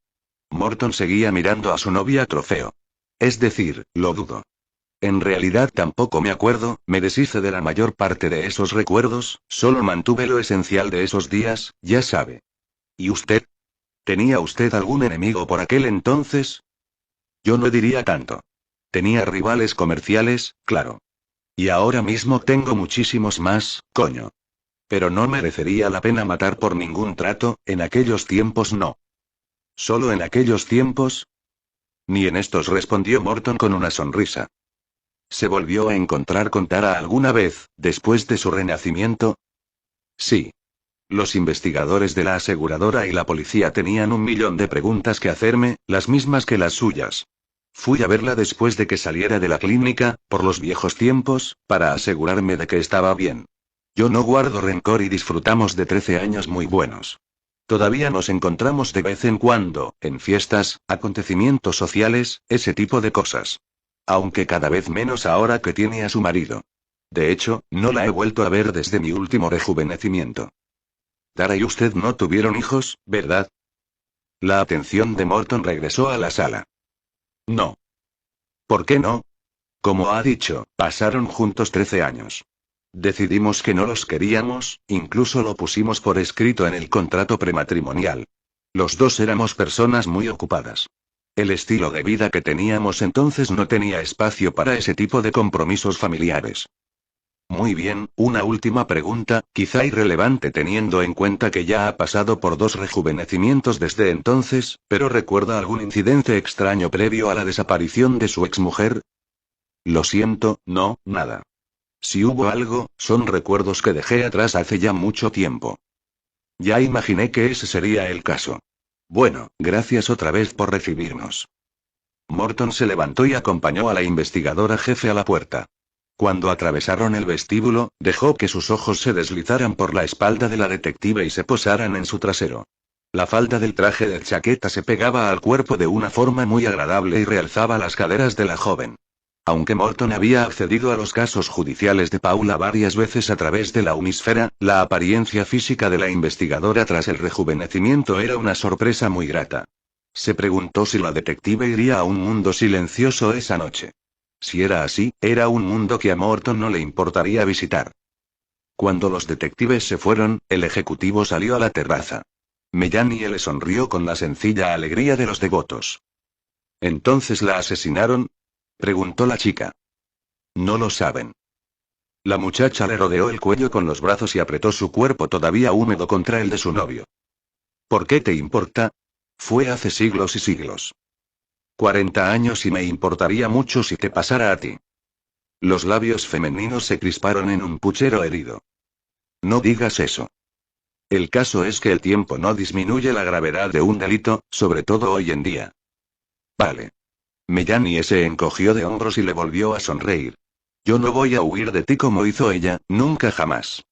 Morton seguía mirando a su novia trofeo. Es decir, lo dudo. En realidad tampoco me acuerdo, me deshice de la mayor parte de esos recuerdos, solo mantuve lo esencial de esos días, ya sabe. ¿Y usted? ¿Tenía usted algún enemigo por aquel entonces? Yo no diría tanto. Tenía rivales comerciales, claro. Y ahora mismo tengo muchísimos más, coño. Pero no merecería la pena matar por ningún trato, en aquellos tiempos no. ¿Solo en aquellos tiempos? Ni en estos, respondió Morton con una sonrisa. ¿Se volvió a encontrar con Tara alguna vez, después de su renacimiento? Sí. Los investigadores de la aseguradora y la policía tenían 1.000.000 de preguntas que hacerme, las mismas que las suyas. Fui a verla después de que saliera de la clínica, por los viejos tiempos, para asegurarme de que estaba bien. Yo no guardo rencor y disfrutamos de 13 años muy buenos. Todavía nos encontramos de vez en cuando, en fiestas, acontecimientos sociales, ese tipo de cosas. Aunque cada vez menos ahora que tiene a su marido. De hecho, no la he vuelto a ver desde mi último rejuvenecimiento. Tara y usted no tuvieron hijos, ¿verdad? La atención de Morton regresó a la sala. No. ¿Por qué no? Como ha dicho, pasaron juntos 13 años. Decidimos que no los queríamos, incluso lo pusimos por escrito en el contrato prematrimonial. Los dos éramos personas muy ocupadas. El estilo de vida que teníamos entonces no tenía espacio para ese tipo de compromisos familiares. Muy bien, una última pregunta, quizá irrelevante teniendo en cuenta que ya ha pasado por 2 rejuvenecimientos desde entonces, pero ¿recuerda algún incidente extraño previo a la desaparición de su exmujer? Lo siento, no, nada. Si hubo algo, son recuerdos que dejé atrás hace ya mucho tiempo. Ya imaginé que ese sería el caso. Bueno, gracias otra vez por recibirnos. Morton se levantó y acompañó a la investigadora jefe a la puerta. Cuando atravesaron el vestíbulo, dejó que sus ojos se deslizaran por la espalda de la detective y se posaran en su trasero. La falda del traje de chaqueta se pegaba al cuerpo de una forma muy agradable y realzaba las caderas de la joven. Aunque Morton había accedido a los casos judiciales de Paula varias veces a través de la Unisfera, la apariencia física de la investigadora tras el rejuvenecimiento era una sorpresa muy grata. Se preguntó si la detective iría a un mundo silencioso esa noche. Si era así, era un mundo que a Morton no le importaría visitar. Cuando los detectives se fueron, el ejecutivo salió a la terraza. Mellani le sonrió con la sencilla alegría de los devotos. ¿Entonces la asesinaron? Preguntó la chica. No lo saben. La muchacha le rodeó el cuello con los brazos y apretó su cuerpo todavía húmedo contra el de su novio. ¿Por qué te importa? Fue hace siglos y siglos. 40 años y me importaría mucho si te pasara a ti. Los labios femeninos se crisparon en un puchero herido. No digas eso. El caso es que el tiempo no disminuye la gravedad de un delito, sobre todo hoy en día. Vale. Mellani se encogió de hombros y le volvió a sonreír. Yo no voy a huir de ti como hizo ella, nunca jamás.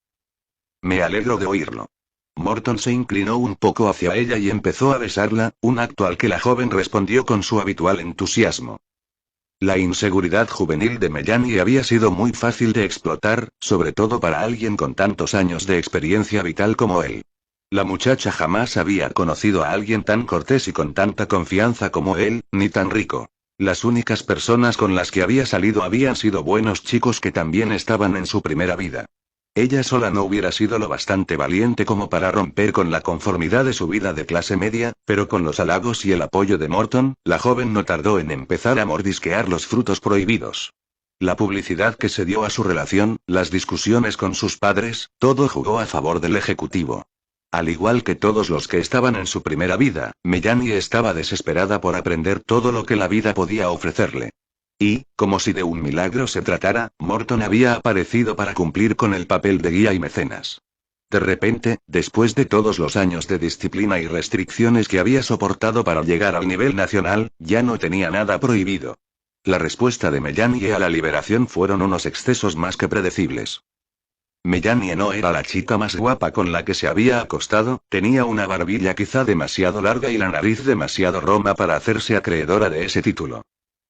Me alegro de oírlo. Morton se inclinó un poco hacia ella y empezó a besarla, un acto al que la joven respondió con su habitual entusiasmo. La inseguridad juvenil de Mellani había sido muy fácil de explotar, sobre todo para alguien con tantos años de experiencia vital como él. La muchacha jamás había conocido a alguien tan cortés y con tanta confianza como él, ni tan rico. Las únicas personas con las que había salido habían sido buenos chicos que también estaban en su primera vida. Ella sola no hubiera sido lo bastante valiente como para romper con la conformidad de su vida de clase media, pero con los halagos y el apoyo de Morton, la joven no tardó en empezar a mordisquear los frutos prohibidos. La publicidad que se dio a su relación, las discusiones con sus padres, todo jugó a favor del ejecutivo. Al igual que todos los que estaban en su primera vida, Melanie estaba desesperada por aprender todo lo que la vida podía ofrecerle. Y, como si de un milagro se tratara, Morton había aparecido para cumplir con el papel de guía y mecenas. De repente, después de todos los años de disciplina y restricciones que había soportado para llegar al nivel nacional, ya no tenía nada prohibido. La respuesta de Melanie a la liberación fueron unos excesos más que predecibles. Melanie no era la chica más guapa con la que se había acostado, tenía una barbilla quizá demasiado larga y la nariz demasiado roma para hacerse acreedora de ese título.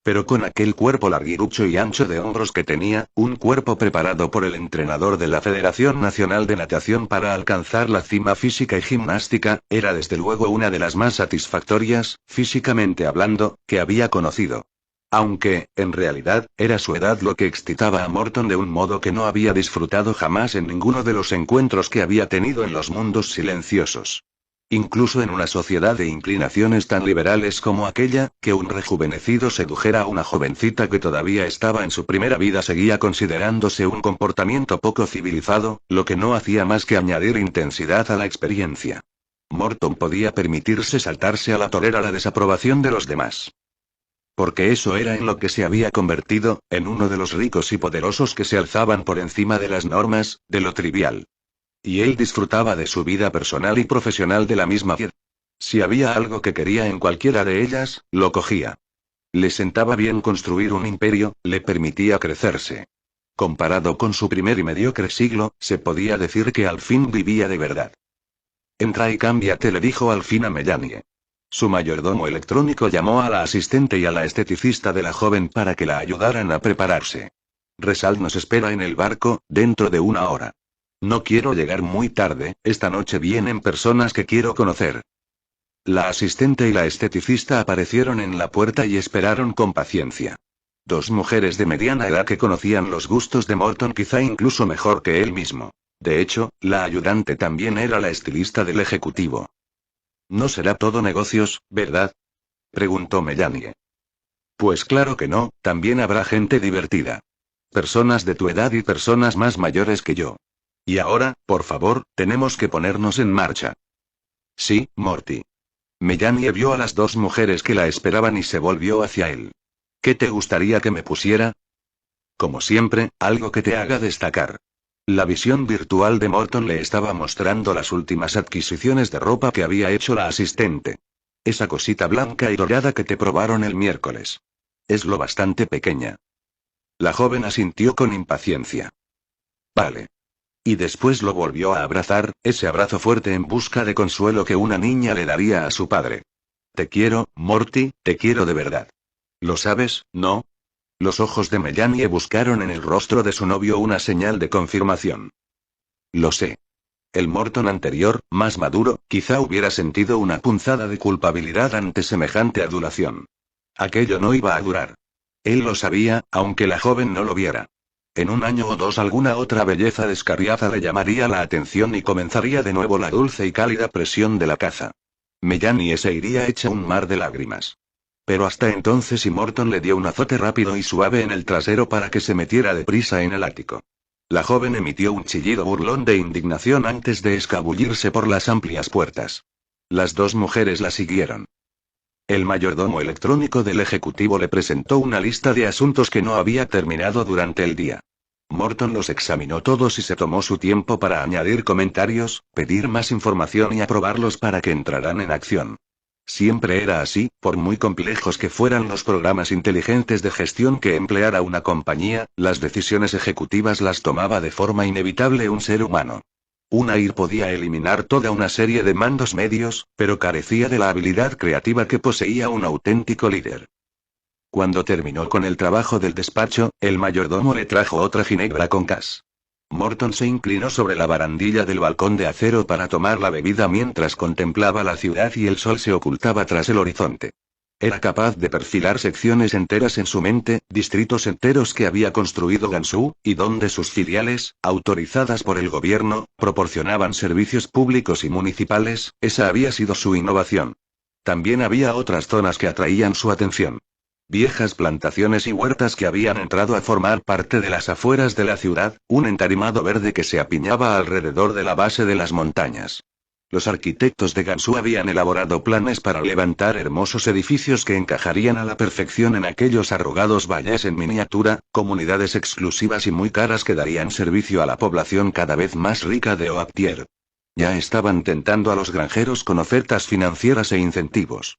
Pero con aquel cuerpo larguirucho y ancho de hombros que tenía, un cuerpo preparado por el entrenador de la Federación Nacional de Natación para alcanzar la cima física y gimnástica, era desde luego una de las más satisfactorias, físicamente hablando, que había conocido. Aunque, en realidad, era su edad lo que excitaba a Morton de un modo que no había disfrutado jamás en ninguno de los encuentros que había tenido en los mundos silenciosos. Incluso en una sociedad de inclinaciones tan liberales como aquella, que un rejuvenecido sedujera a una jovencita que todavía estaba en su primera vida seguía considerándose un comportamiento poco civilizado, lo que no hacía más que añadir intensidad a la experiencia. Morton podía permitirse saltarse a la torera la desaprobación de los demás. Porque eso era en lo que se había convertido, en uno de los ricos y poderosos que se alzaban por encima de las normas, de lo trivial. Y él disfrutaba de su vida personal y profesional de la misma manera. Si había algo que quería en cualquiera de ellas, lo cogía. Le sentaba bien construir un imperio, le permitía crecerse. Comparado con su primer y mediocre siglo, se podía decir que al fin vivía de verdad. Entra y cámbiate, le dijo al fin a Melanie. Su mayordomo electrónico llamó a la asistente y a la esteticista de la joven para que la ayudaran a prepararse. Resal nos espera en el barco, dentro de una hora. No quiero llegar muy tarde, esta noche vienen personas que quiero conocer. La asistente y la esteticista aparecieron en la puerta y esperaron con paciencia. Dos mujeres de mediana edad que conocían los gustos de Morton quizá incluso mejor que él mismo. De hecho, la ayudante también era la estilista del ejecutivo. ¿No será todo negocios, verdad?, preguntó Melanie. Pues claro que no, también habrá gente divertida. Personas de tu edad y personas más mayores que yo. Y ahora, por favor, tenemos que ponernos en marcha. Sí, Morty. Melanie vio a las dos mujeres que la esperaban y se volvió hacia él. ¿Qué te gustaría que me pusiera? Como siempre, algo que te haga destacar. La visión virtual de Morton le estaba mostrando las últimas adquisiciones de ropa que había hecho la asistente. Esa cosita blanca y dorada que te probaron el miércoles. Es lo bastante pequeña. La joven asintió con impaciencia. Vale. Y después lo volvió a abrazar, ese abrazo fuerte en busca de consuelo que una niña le daría a su padre. Te quiero, Morty, te quiero de verdad. ¿Lo sabes, no? Los ojos de Melanie buscaron en el rostro de su novio una señal de confirmación. Lo sé. El Morton anterior, más maduro, quizá hubiera sentido una punzada de culpabilidad ante semejante adulación. Aquello no iba a durar. Él lo sabía, aunque la joven no lo viera. En un año o dos alguna otra belleza descarriada le llamaría la atención y comenzaría de nuevo la dulce y cálida presión de la caza. Melanie se iría hecha un mar de lágrimas. Pero hasta entonces y Morton le dio un azote rápido y suave en el trasero para que se metiera deprisa en el ático. La joven emitió un chillido burlón de indignación antes de escabullirse por las amplias puertas. Las dos mujeres la siguieron. El mayordomo electrónico del ejecutivo le presentó una lista de asuntos que no había terminado durante el día. Morton los examinó todos y se tomó su tiempo para añadir comentarios, pedir más información y aprobarlos para que entraran en acción. Siempre era así, por muy complejos que fueran los programas inteligentes de gestión que empleara una compañía, las decisiones ejecutivas las tomaba de forma inevitable un ser humano. Una IR podía eliminar toda una serie de mandos medios, pero carecía de la habilidad creativa que poseía un auténtico líder. Cuando terminó con el trabajo del despacho, el mayordomo le trajo otra ginebra con gas. Morton se inclinó sobre la barandilla del balcón de acero para tomar la bebida mientras contemplaba la ciudad y el sol se ocultaba tras el horizonte. Era capaz de perfilar secciones enteras en su mente, distritos enteros que había construido Gansu, y donde sus filiales, autorizadas por el gobierno, proporcionaban servicios públicos y municipales, esa había sido su innovación. También había otras zonas que atraían su atención. Viejas plantaciones y huertas que habían entrado a formar parte de las afueras de la ciudad, un entarimado verde que se apiñaba alrededor de la base de las montañas. Los arquitectos de Gansu habían elaborado planes para levantar hermosos edificios que encajarían a la perfección en aquellos arrugados valles en miniatura, comunidades exclusivas y muy caras que darían servicio a la población cada vez más rica de Oaktier. Ya estaban tentando a los granjeros con ofertas financieras e incentivos.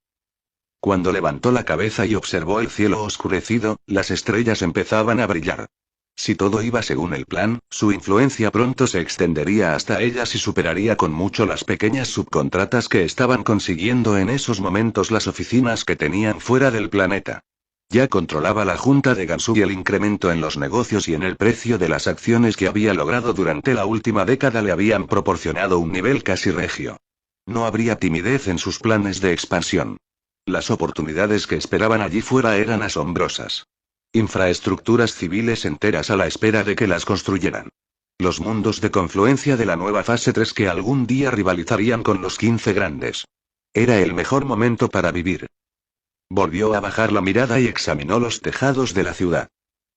Cuando levantó la cabeza y observó el cielo oscurecido, las estrellas empezaban a brillar. Si todo iba según el plan, su influencia pronto se extendería hasta ellas y superaría con mucho las pequeñas subcontratas que estaban consiguiendo en esos momentos las oficinas que tenían fuera del planeta. Ya controlaba la junta de Gansu y el incremento en los negocios y en el precio de las acciones que había logrado durante la última década le habían proporcionado un nivel casi regio. No habría timidez en sus planes de expansión. Las oportunidades que esperaban allí fuera eran asombrosas. Infraestructuras civiles enteras a la espera de que las construyeran. Los mundos de confluencia de la nueva fase 3 que algún día rivalizarían con los 15 grandes. Era el mejor momento para vivir. Volvió a bajar la mirada y examinó los tejados de la ciudad.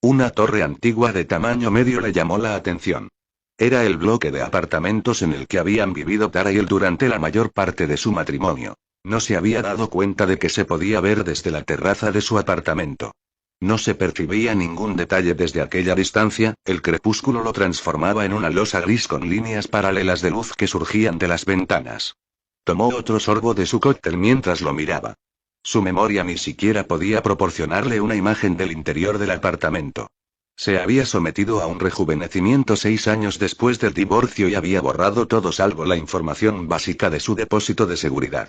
Una torre antigua de tamaño medio le llamó la atención. Era el bloque de apartamentos en el que habían vivido Tara y él durante la mayor parte de su matrimonio. No se había dado cuenta de que se podía ver desde la terraza de su apartamento. No se percibía ningún detalle desde aquella distancia, el crepúsculo lo transformaba en una losa gris con líneas paralelas de luz que surgían de las ventanas. Tomó otro sorbo de su cóctel mientras lo miraba. Su memoria ni siquiera podía proporcionarle una imagen del interior del apartamento. Se había sometido a un rejuvenecimiento 6 años después del divorcio y había borrado todo salvo la información básica de su depósito de seguridad.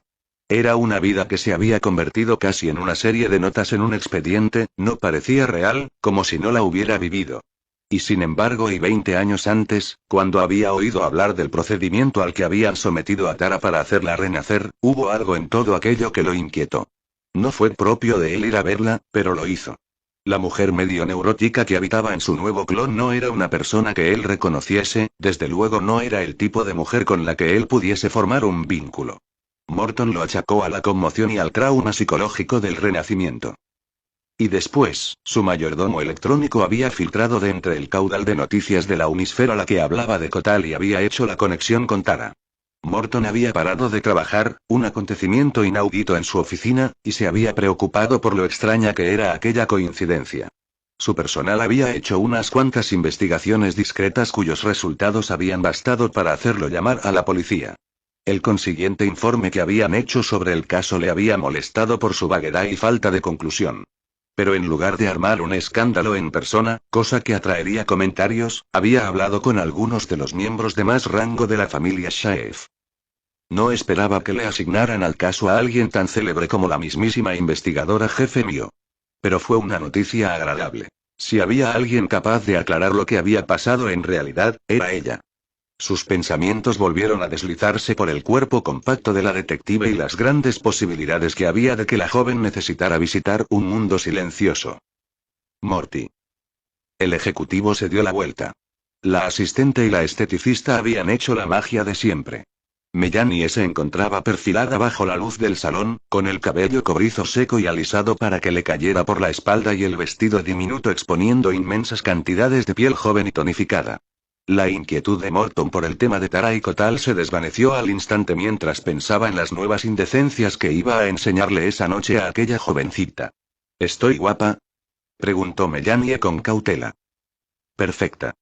Era una vida que se había convertido casi en una serie de notas en un expediente, no parecía real, como si no la hubiera vivido. Y sin embargo, 20 años antes, cuando había oído hablar del procedimiento al que habían sometido a Tara para hacerla renacer, hubo algo en todo aquello que lo inquietó. No fue propio de él ir a verla, pero lo hizo. La mujer medio neurótica que habitaba en su nuevo clon no era una persona que él reconociese, desde luego no era el tipo de mujer con la que él pudiese formar un vínculo. Morton lo achacó a la conmoción y al trauma psicológico del renacimiento. Y después, su mayordomo electrónico había filtrado de entre el caudal de noticias de la Unisfera la que hablaba de Kotal y había hecho la conexión con Tara. Morton había parado de trabajar, un acontecimiento inaudito en su oficina, y se había preocupado por lo extraña que era aquella coincidencia. Su personal había hecho unas cuantas investigaciones discretas cuyos resultados habían bastado para hacerlo llamar a la policía. El consiguiente informe que habían hecho sobre el caso le había molestado por su vaguedad y falta de conclusión. Pero en lugar de armar un escándalo en persona, cosa que atraería comentarios, había hablado con algunos de los miembros de más rango de la familia Shaef. No esperaba que le asignaran al caso a alguien tan célebre como la mismísima investigadora jefe mío. Pero fue una noticia agradable. Si había alguien capaz de aclarar lo que había pasado en realidad, era ella. Sus pensamientos volvieron a deslizarse por el cuerpo compacto de la detective y las grandes posibilidades que había de que la joven necesitara visitar un mundo silencioso. Morty. El ejecutivo se dio la vuelta. La asistente y la esteticista habían hecho la magia de siempre. Melanie se encontraba perfilada bajo la luz del salón, con el cabello cobrizo seco y alisado para que le cayera por la espalda y el vestido diminuto exponiendo inmensas cantidades de piel joven y tonificada. La inquietud de Morton por el tema de Tara y Kotal se desvaneció al instante mientras pensaba en las nuevas indecencias que iba a enseñarle esa noche a aquella jovencita. ¿Estoy guapa?, preguntó Melanie con cautela. Perfecta.